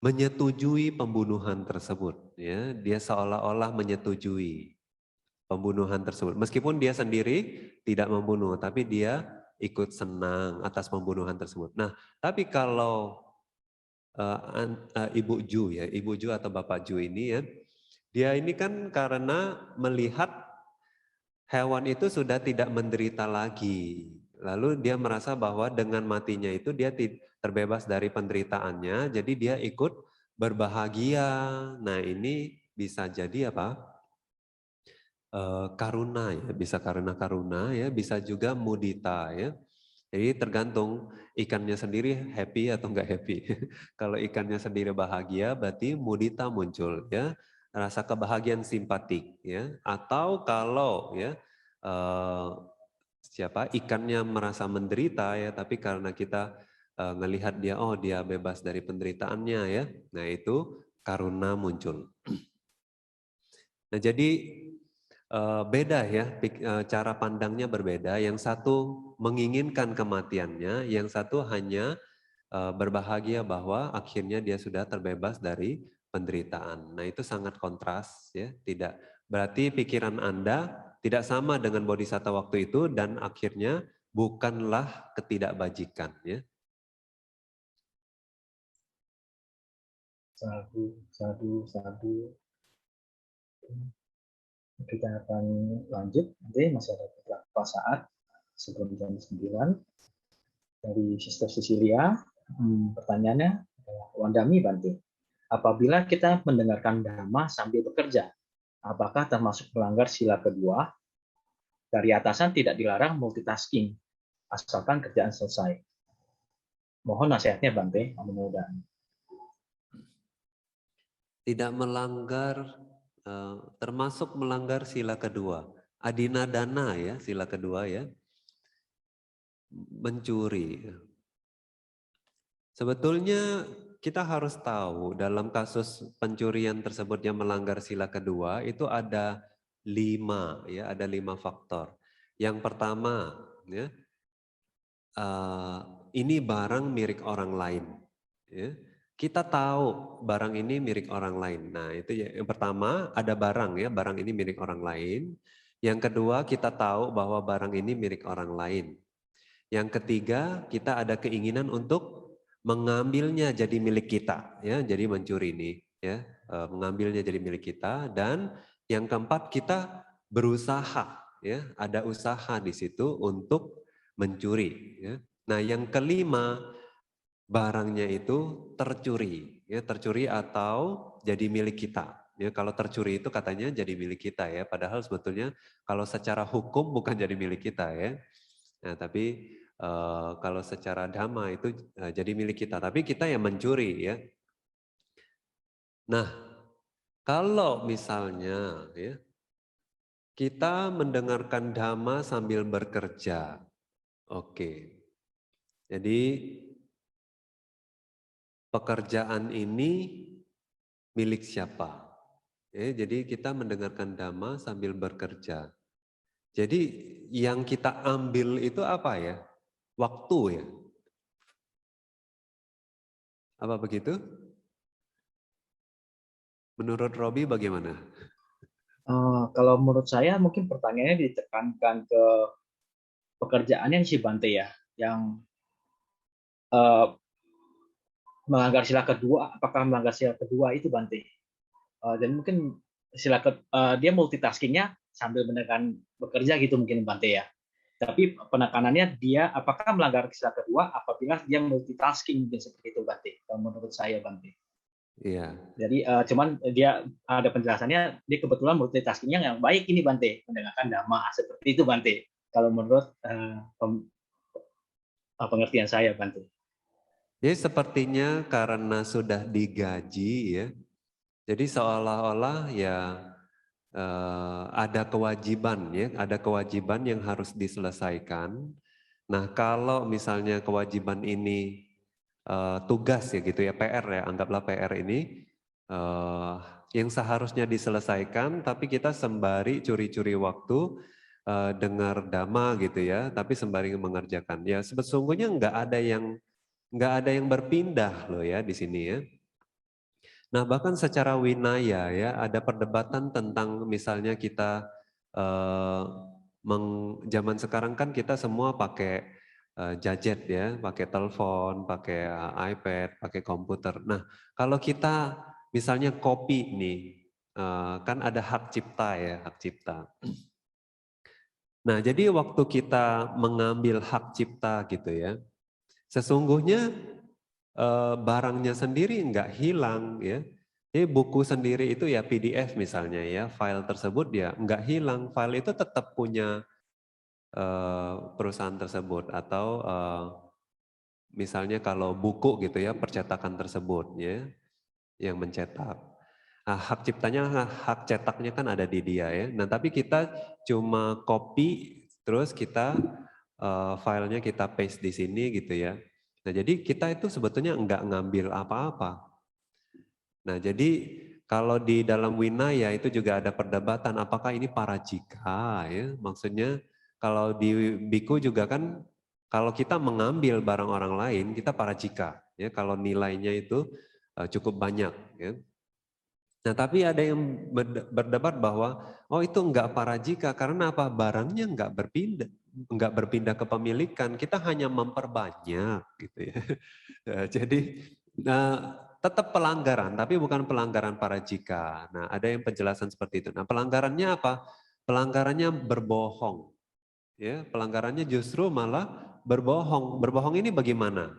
menyetujui pembunuhan tersebut, ya, dia seolah-olah menyetujui pembunuhan tersebut. Meskipun dia sendiri tidak membunuh, tapi dia ikut senang atas pembunuhan tersebut. Nah, tapi kalau Ibu Ju ya, Ibu Ju atau Bapak Ju ini ya, dia ini kan karena melihat hewan itu sudah tidak menderita lagi. Lalu dia merasa bahwa dengan matinya itu dia terbebas dari penderitaannya, jadi dia ikut berbahagia. Nah, ini bisa jadi apa? Karuna ya, bisa karena karuna ya, bisa juga mudita ya. Jadi tergantung ikannya sendiri happy atau enggak happy. Kalau ikannya sendiri bahagia berarti mudita muncul ya, rasa kebahagiaan simpatik ya. Atau kalau ya ikannya merasa menderita ya, tapi karena kita ngelihat dia oh dia bebas dari penderitaannya ya. Nah, itu karuna muncul. Nah, jadi beda ya, cara pandangnya berbeda. Yang satu menginginkan kematiannya, yang satu hanya berbahagia bahwa akhirnya dia sudah terbebas dari penderitaan. Nah, itu sangat kontras ya, tidak berarti pikiran Anda tidak sama dengan bodhisatta waktu itu dan akhirnya bukanlah ketidakbajikan ya. Sadu. Kita akan lanjut, nanti masih ada beberapa saat sebelum jam 9 dari Sister Cecilia. Pertanyaannya, Wandami Bante, apabila kita mendengarkan dhamma sambil bekerja, apakah termasuk melanggar sila kedua? Dari atasan tidak dilarang multitasking, asalkan kerjaan selesai. Mohon nasihatnya Bante, mudah-mudahan. Tidak melanggar, termasuk melanggar sila kedua. Adinadana ya, sila kedua ya. Mencuri. Sebetulnya kita harus tahu dalam kasus pencurian tersebut yang melanggar sila kedua itu ada 5 ya, ada 5 faktor. Yang pertama ya, ini barang milik orang lain. Ya. Kita tahu barang ini milik orang lain. Nah, itu yang pertama ada barang ya, barang ini milik orang lain. Yang kedua kita tahu bahwa barang ini milik orang lain. Yang ketiga kita ada keinginan untuk mengambilnya jadi milik kita, ya, jadi mencuri ini, ya, mengambilnya jadi milik kita. Dan yang keempat kita berusaha, ya, ada usaha di situ untuk mencuri. Ya. Nah, yang kelima barangnya itu tercuri, ya, tercuri atau jadi milik kita. Ya, kalau tercuri itu katanya jadi milik kita ya, padahal sebetulnya kalau secara hukum bukan jadi milik kita ya. Nah, tapi kalau secara dhamma itu jadi milik kita, tapi kita yang mencuri ya. Nah, kalau misalnya ya kita mendengarkan dhamma sambil bekerja, oke. Jadi pekerjaan ini milik siapa? Ya, jadi kita mendengarkan dhamma sambil bekerja. Jadi yang kita ambil itu apa ya? Waktu ya. Apa begitu? Menurut Robi bagaimana? Kalau menurut saya mungkin pertanyaannya ditekankan ke pekerjaannya si Bante ya, yang melanggar sila kedua. Apakah melanggar sila kedua itu Bante? Dan mungkin dia multitaskingnya sambil menekan bekerja gitu mungkin Bante ya. Tapi penekanannya dia apakah melanggar sila kedua apabila dia multitasking mungkin seperti itu Bante. Menurut saya Bante. Iya. Jadi cuman dia ada penjelasannya, dia kebetulan multitaskingnya yang baik ini Bante, mendengarkan dhamma seperti itu Bante. Kalau menurut pengertian saya Bante. Jadi sepertinya karena sudah digaji ya, jadi seolah-olah ya ada kewajiban ya, ada kewajiban yang harus diselesaikan. Nah, kalau misalnya kewajiban ini tugas ya gitu ya, PR ya, anggaplah PR ini yang seharusnya diselesaikan, tapi kita sembari curi-curi waktu dengar dhamma gitu ya, tapi sembari mengerjakan. Ya sesungguhnya nggak ada yang berpindah loh ya di sini ya. Nah bahkan secara winaya ya ada perdebatan tentang misalnya kita zaman sekarang kan kita semua pakai gadget ya, pakai telepon, pakai iPad, pakai komputer. Nah kalau kita misalnya kopi nih, kan ada hak cipta ya, hak cipta. Nah jadi waktu kita mengambil hak cipta gitu ya, sesungguhnya barangnya sendiri nggak hilang ya. Jadi buku sendiri itu ya PDF misalnya ya, file tersebut ya nggak hilang, file itu tetap punya perusahaan tersebut atau misalnya kalau buku gitu ya percetakan tersebut ya yang mencetak. Nah, hak ciptanya, hak cetaknya kan ada di dia ya. Nah tapi kita cuma copy terus kita filenya kita paste di sini gitu ya. Nah jadi kita itu sebetulnya nggak ngambil apa-apa. Nah jadi kalau di dalam winaya itu juga ada perdebatan apakah ini parajika ya. Maksudnya kalau di biku juga kan kalau kita mengambil barang orang lain kita parajika ya. Kalau nilainya itu cukup banyak ya. Nah tapi ada yang berdebat bahwa oh itu enggak parajika karena apa, barangnya enggak berpindah kepemilikan, kita hanya memperbanyak gitu ya. Jadi tetap pelanggaran tapi bukan pelanggaran parajika. Nah ada yang penjelasan seperti itu. Nah pelanggarannya apa? Pelanggarannya berbohong. Ya, pelanggarannya justru malah berbohong. Berbohong ini bagaimana?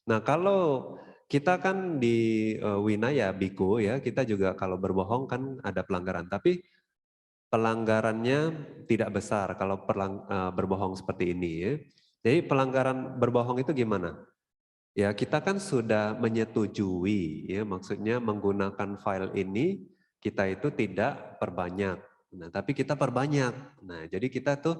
Nah kalau kita kan di winaya biku ya, kita juga kalau berbohong kan ada pelanggaran, tapi pelanggarannya tidak besar kalau berbohong seperti ini ya. Jadi pelanggaran berbohong itu gimana? Ya kita kan sudah menyetujui ya, maksudnya menggunakan file ini kita itu tidak perbanyak. Nah tapi kita perbanyak. Nah jadi kita tuh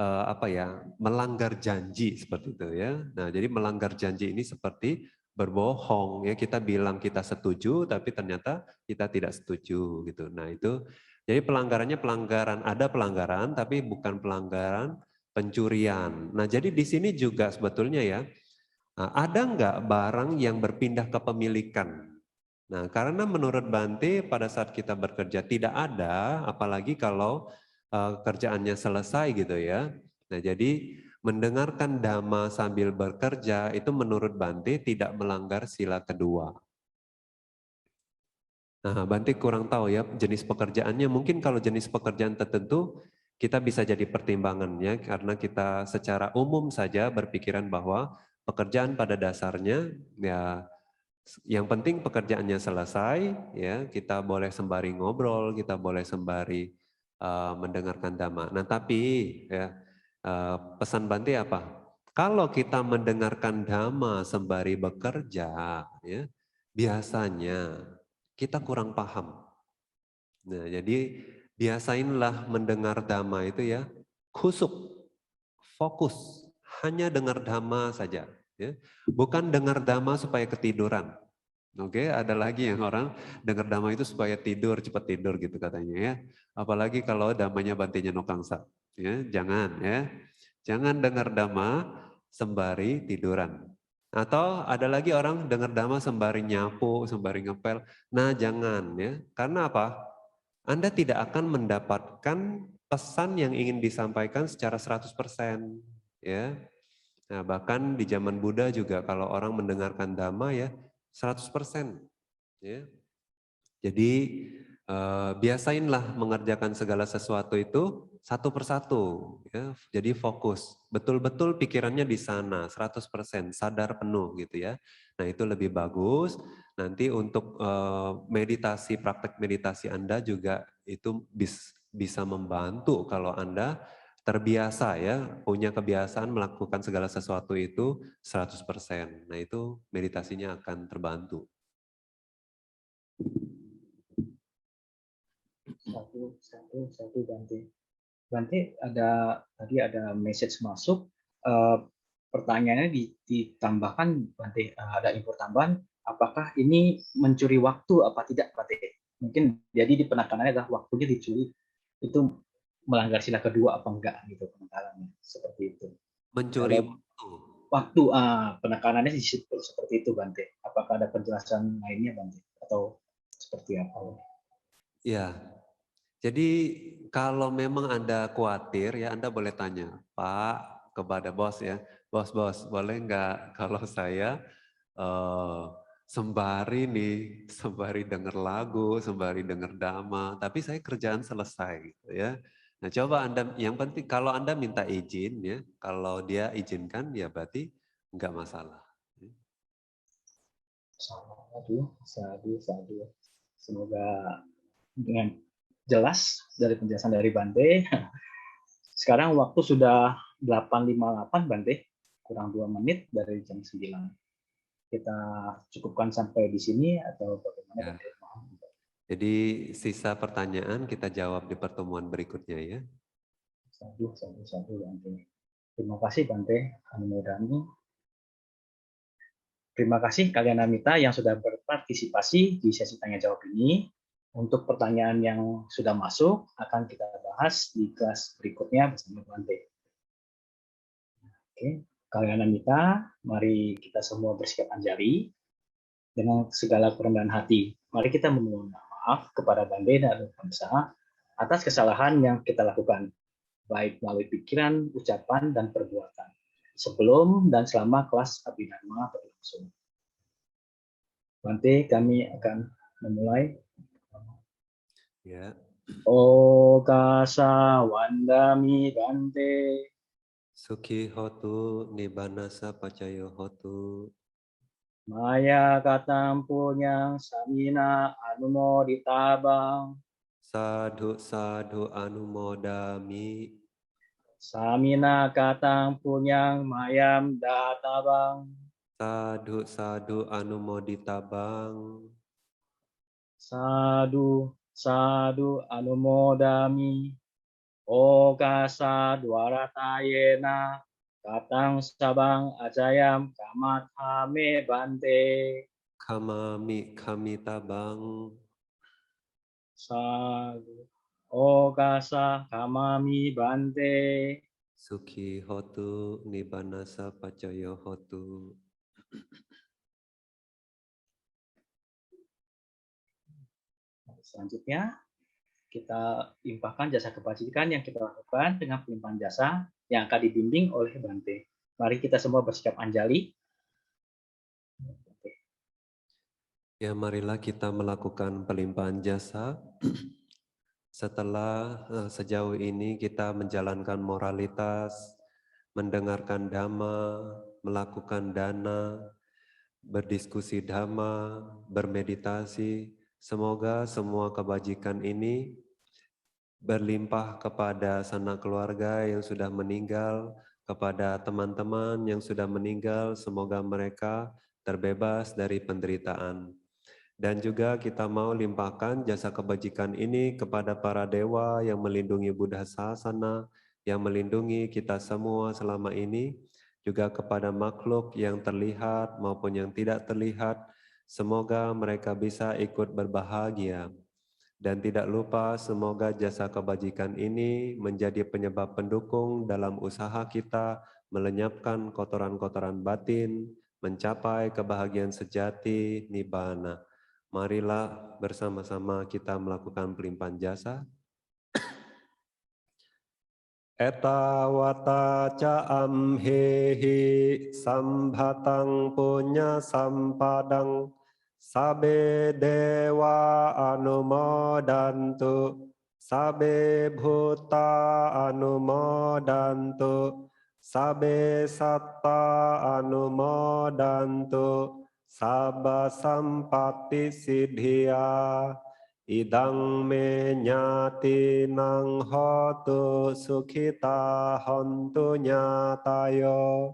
apa ya, melanggar janji seperti itu ya. Nah jadi melanggar janji ini seperti berbohong ya, kita bilang kita setuju tapi ternyata kita tidak setuju gitu. Nah itu jadi pelanggarannya ada pelanggaran tapi bukan pelanggaran pencurian. Nah jadi di sini juga sebetulnya ya, nah, ada nggak barang yang berpindah kepemilikan? Nah, karena menurut Bante pada saat kita bekerja tidak ada, apalagi kalau kerjaannya selesai gitu ya. Nah, jadi mendengarkan dhamma sambil bekerja itu menurut Bante tidak melanggar sila kedua. Nah, Bante kurang tahu ya jenis pekerjaannya. Mungkin kalau jenis pekerjaan tertentu kita bisa jadi pertimbangannya karena kita secara umum saja berpikiran bahwa pekerjaan pada dasarnya ya yang penting pekerjaannya selesai ya, kita boleh sembari ngobrol, kita boleh sembari mendengarkan dhamma. Nah, tapi ya pesan Bante apa? Kalau kita mendengarkan dhamma sembari bekerja ya, biasanya kita kurang paham. Nah, jadi biasainlah mendengar dhamma itu ya khusuk, fokus, hanya dengar dhamma saja. Ya. Bukan dengar dhamma supaya ketiduran. Oke, ada lagi yang orang dengar dhamma itu supaya tidur, cepat tidur gitu katanya ya. Apalagi kalau dhammanya Bantenya Nokangsa. Ya, jangan ya. Jangan dengar dhamma sembari tiduran. Atau ada lagi orang dengar dhamma sembari nyapu, sembari ngepel. Nah, jangan ya. Karena apa? Anda tidak akan mendapatkan pesan yang ingin disampaikan secara 100%. Ya. Nah, bahkan di zaman Buddha juga kalau orang mendengarkan dhamma ya 100%. Ya. Jadi biasainlah mengerjakan segala sesuatu itu satu persatu. Ya. Jadi fokus, betul-betul pikirannya di sana 100%, sadar penuh gitu ya. Nah itu lebih bagus. Nanti untuk meditasi, praktek meditasi Anda juga itu bisa membantu kalau Anda terbiasa ya, punya kebiasaan melakukan segala sesuatu itu 100%. Nah itu meditasinya akan terbantu. Satu Bante. Bante tadi ada message masuk. Pertanyaannya ditambahkan Bante, ada info tambahan. apakah ini mencuri waktu apa tidak, Bante? Mungkin jadi di penekanannya adalah waktunya dicuri, itu melanggar sila kedua apa enggak gitu penekanannya, seperti itu. Mencuri Kalau waktu. waktu, penekanannya di situ seperti itu, Bante. Apakah ada penjelasan lainnya, Bante? Atau seperti apa? Ya, jadi kalau memang Anda khawatir ya Anda boleh tanya, Pak, kepada bos ya, bos, boleh nggak kalau saya sembari nih, sembari dengar lagu, sembari dengar dhamma, tapi saya kerjaan selesai gitu ya. Nah coba Anda, yang penting kalau Anda minta izin ya, kalau dia izinkan ya berarti nggak masalah. Sadu. Semoga dengan jelas dari penjelasan dari Bante. Sekarang waktu sudah 8.58, Bante. Kurang 2 menit dari jam 9. Kita cukupkan sampai di sini atau bagaimana, Ya. Bante? Jadi sisa pertanyaan kita jawab di pertemuan berikutnya ya. Sadu, Bante. Terima kasih, Bante Anumodani. Terima kasih kalian Amita yang sudah berpartisipasi di sesi tanya jawab ini. Untuk pertanyaan yang sudah masuk akan kita bahas di kelas berikutnya bersama Bante. Oke, kalian Amita, mari kita semua bersikap anjali dengan segala kerendahan hati. Mari kita memohon maaf kepada Bante dan bangsa atas kesalahan yang kita lakukan, baik melalui pikiran, ucapan, dan perbuatan, sebelum dan selama kelas Abhidharma berlangsung. Bante, kami akan memulai. Ya. Okasa wandami Bante. Sukhi hotu nibbanasa pacayo hotu. Maya katam punyang samina anumoditabang. Sadhu anumodami. Samina katang punyang mayam databang. Sadhu anumoditabang. Sadu anumodami. Okasa dwaratayena katang sabang ajayam kamathame Bante. Kami tabang. Sadu. Okasa kamami Bante. Sukhi hotu nibbanasa pacayo hotu. Selanjutnya, kita limpahkan jasa kebajikan yang kita lakukan dengan pelimpahan jasa yang akan dibimbing oleh Bante. Mari kita semua bersikap anjali. Ya, marilah kita melakukan pelimpahan jasa. Setelah sejauh ini kita menjalankan moralitas, mendengarkan dhamma, melakukan dana, berdiskusi dhamma, bermeditasi, semoga semua kebajikan ini berlimpah kepada sanak keluarga yang sudah meninggal, kepada teman-teman yang sudah meninggal, semoga mereka terbebas dari penderitaan. Dan juga kita mau limpahkan jasa kebajikan ini kepada para dewa yang melindungi Buddha Sasana, yang melindungi kita semua selama ini, juga kepada makhluk yang terlihat maupun yang tidak terlihat. Semoga mereka bisa ikut berbahagia. Dan tidak lupa semoga jasa kebajikan ini menjadi penyebab pendukung dalam usaha kita melenyapkan kotoran-kotoran batin, mencapai kebahagiaan sejati, nibbana. Marilah bersama-sama kita melakukan pelimpahan jasa. Etawata ca amhehi sambhatang punya sampadang sabe dewa anumodantu sabe bhuta anumodantu sabe satta anumodantu sabba sampati siddhya. Idang me nyati nang hotu sukhita hontu nyatayo.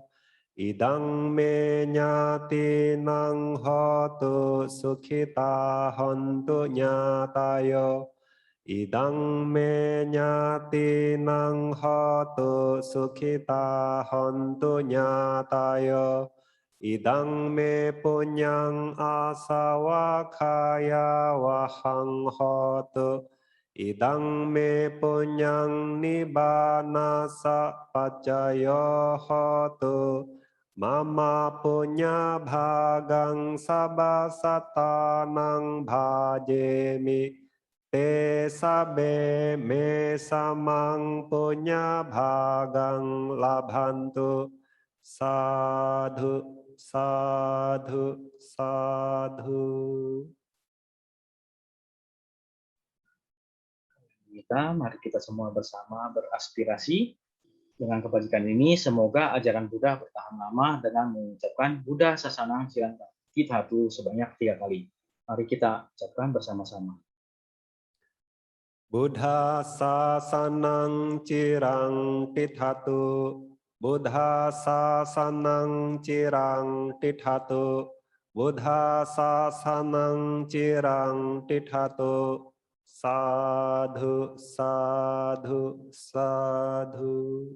Idang me nyati nang hotu sukhita hontu nyatayo. Idang me nyati nang hotu sukhita hontu nyatayo. Idang me punyang asawakaya wahang hotu. Idang me punyang nibbana sapaccayo hotu. Mama punya bhagang sabasatanang bhajemi. Te sabe me samang punya bhagang labhantu. Sadhu. Sadhu, sadhu. Mari kita semua bersama beraspirasi dengan kebajikan ini. Semoga ajaran Buddha bertahan lama dengan mengucapkan Buddha Sasanang Ciranta Tithatu sebanyak 3 kali. Mari kita ucapkan bersama-sama. Buddha Sasanang Cirang Tithatu. Buddha Sasanang Cirang Tithatu. Buddha Sasanang Cirang Tithatu. Sadhu, sadhu, sadhu.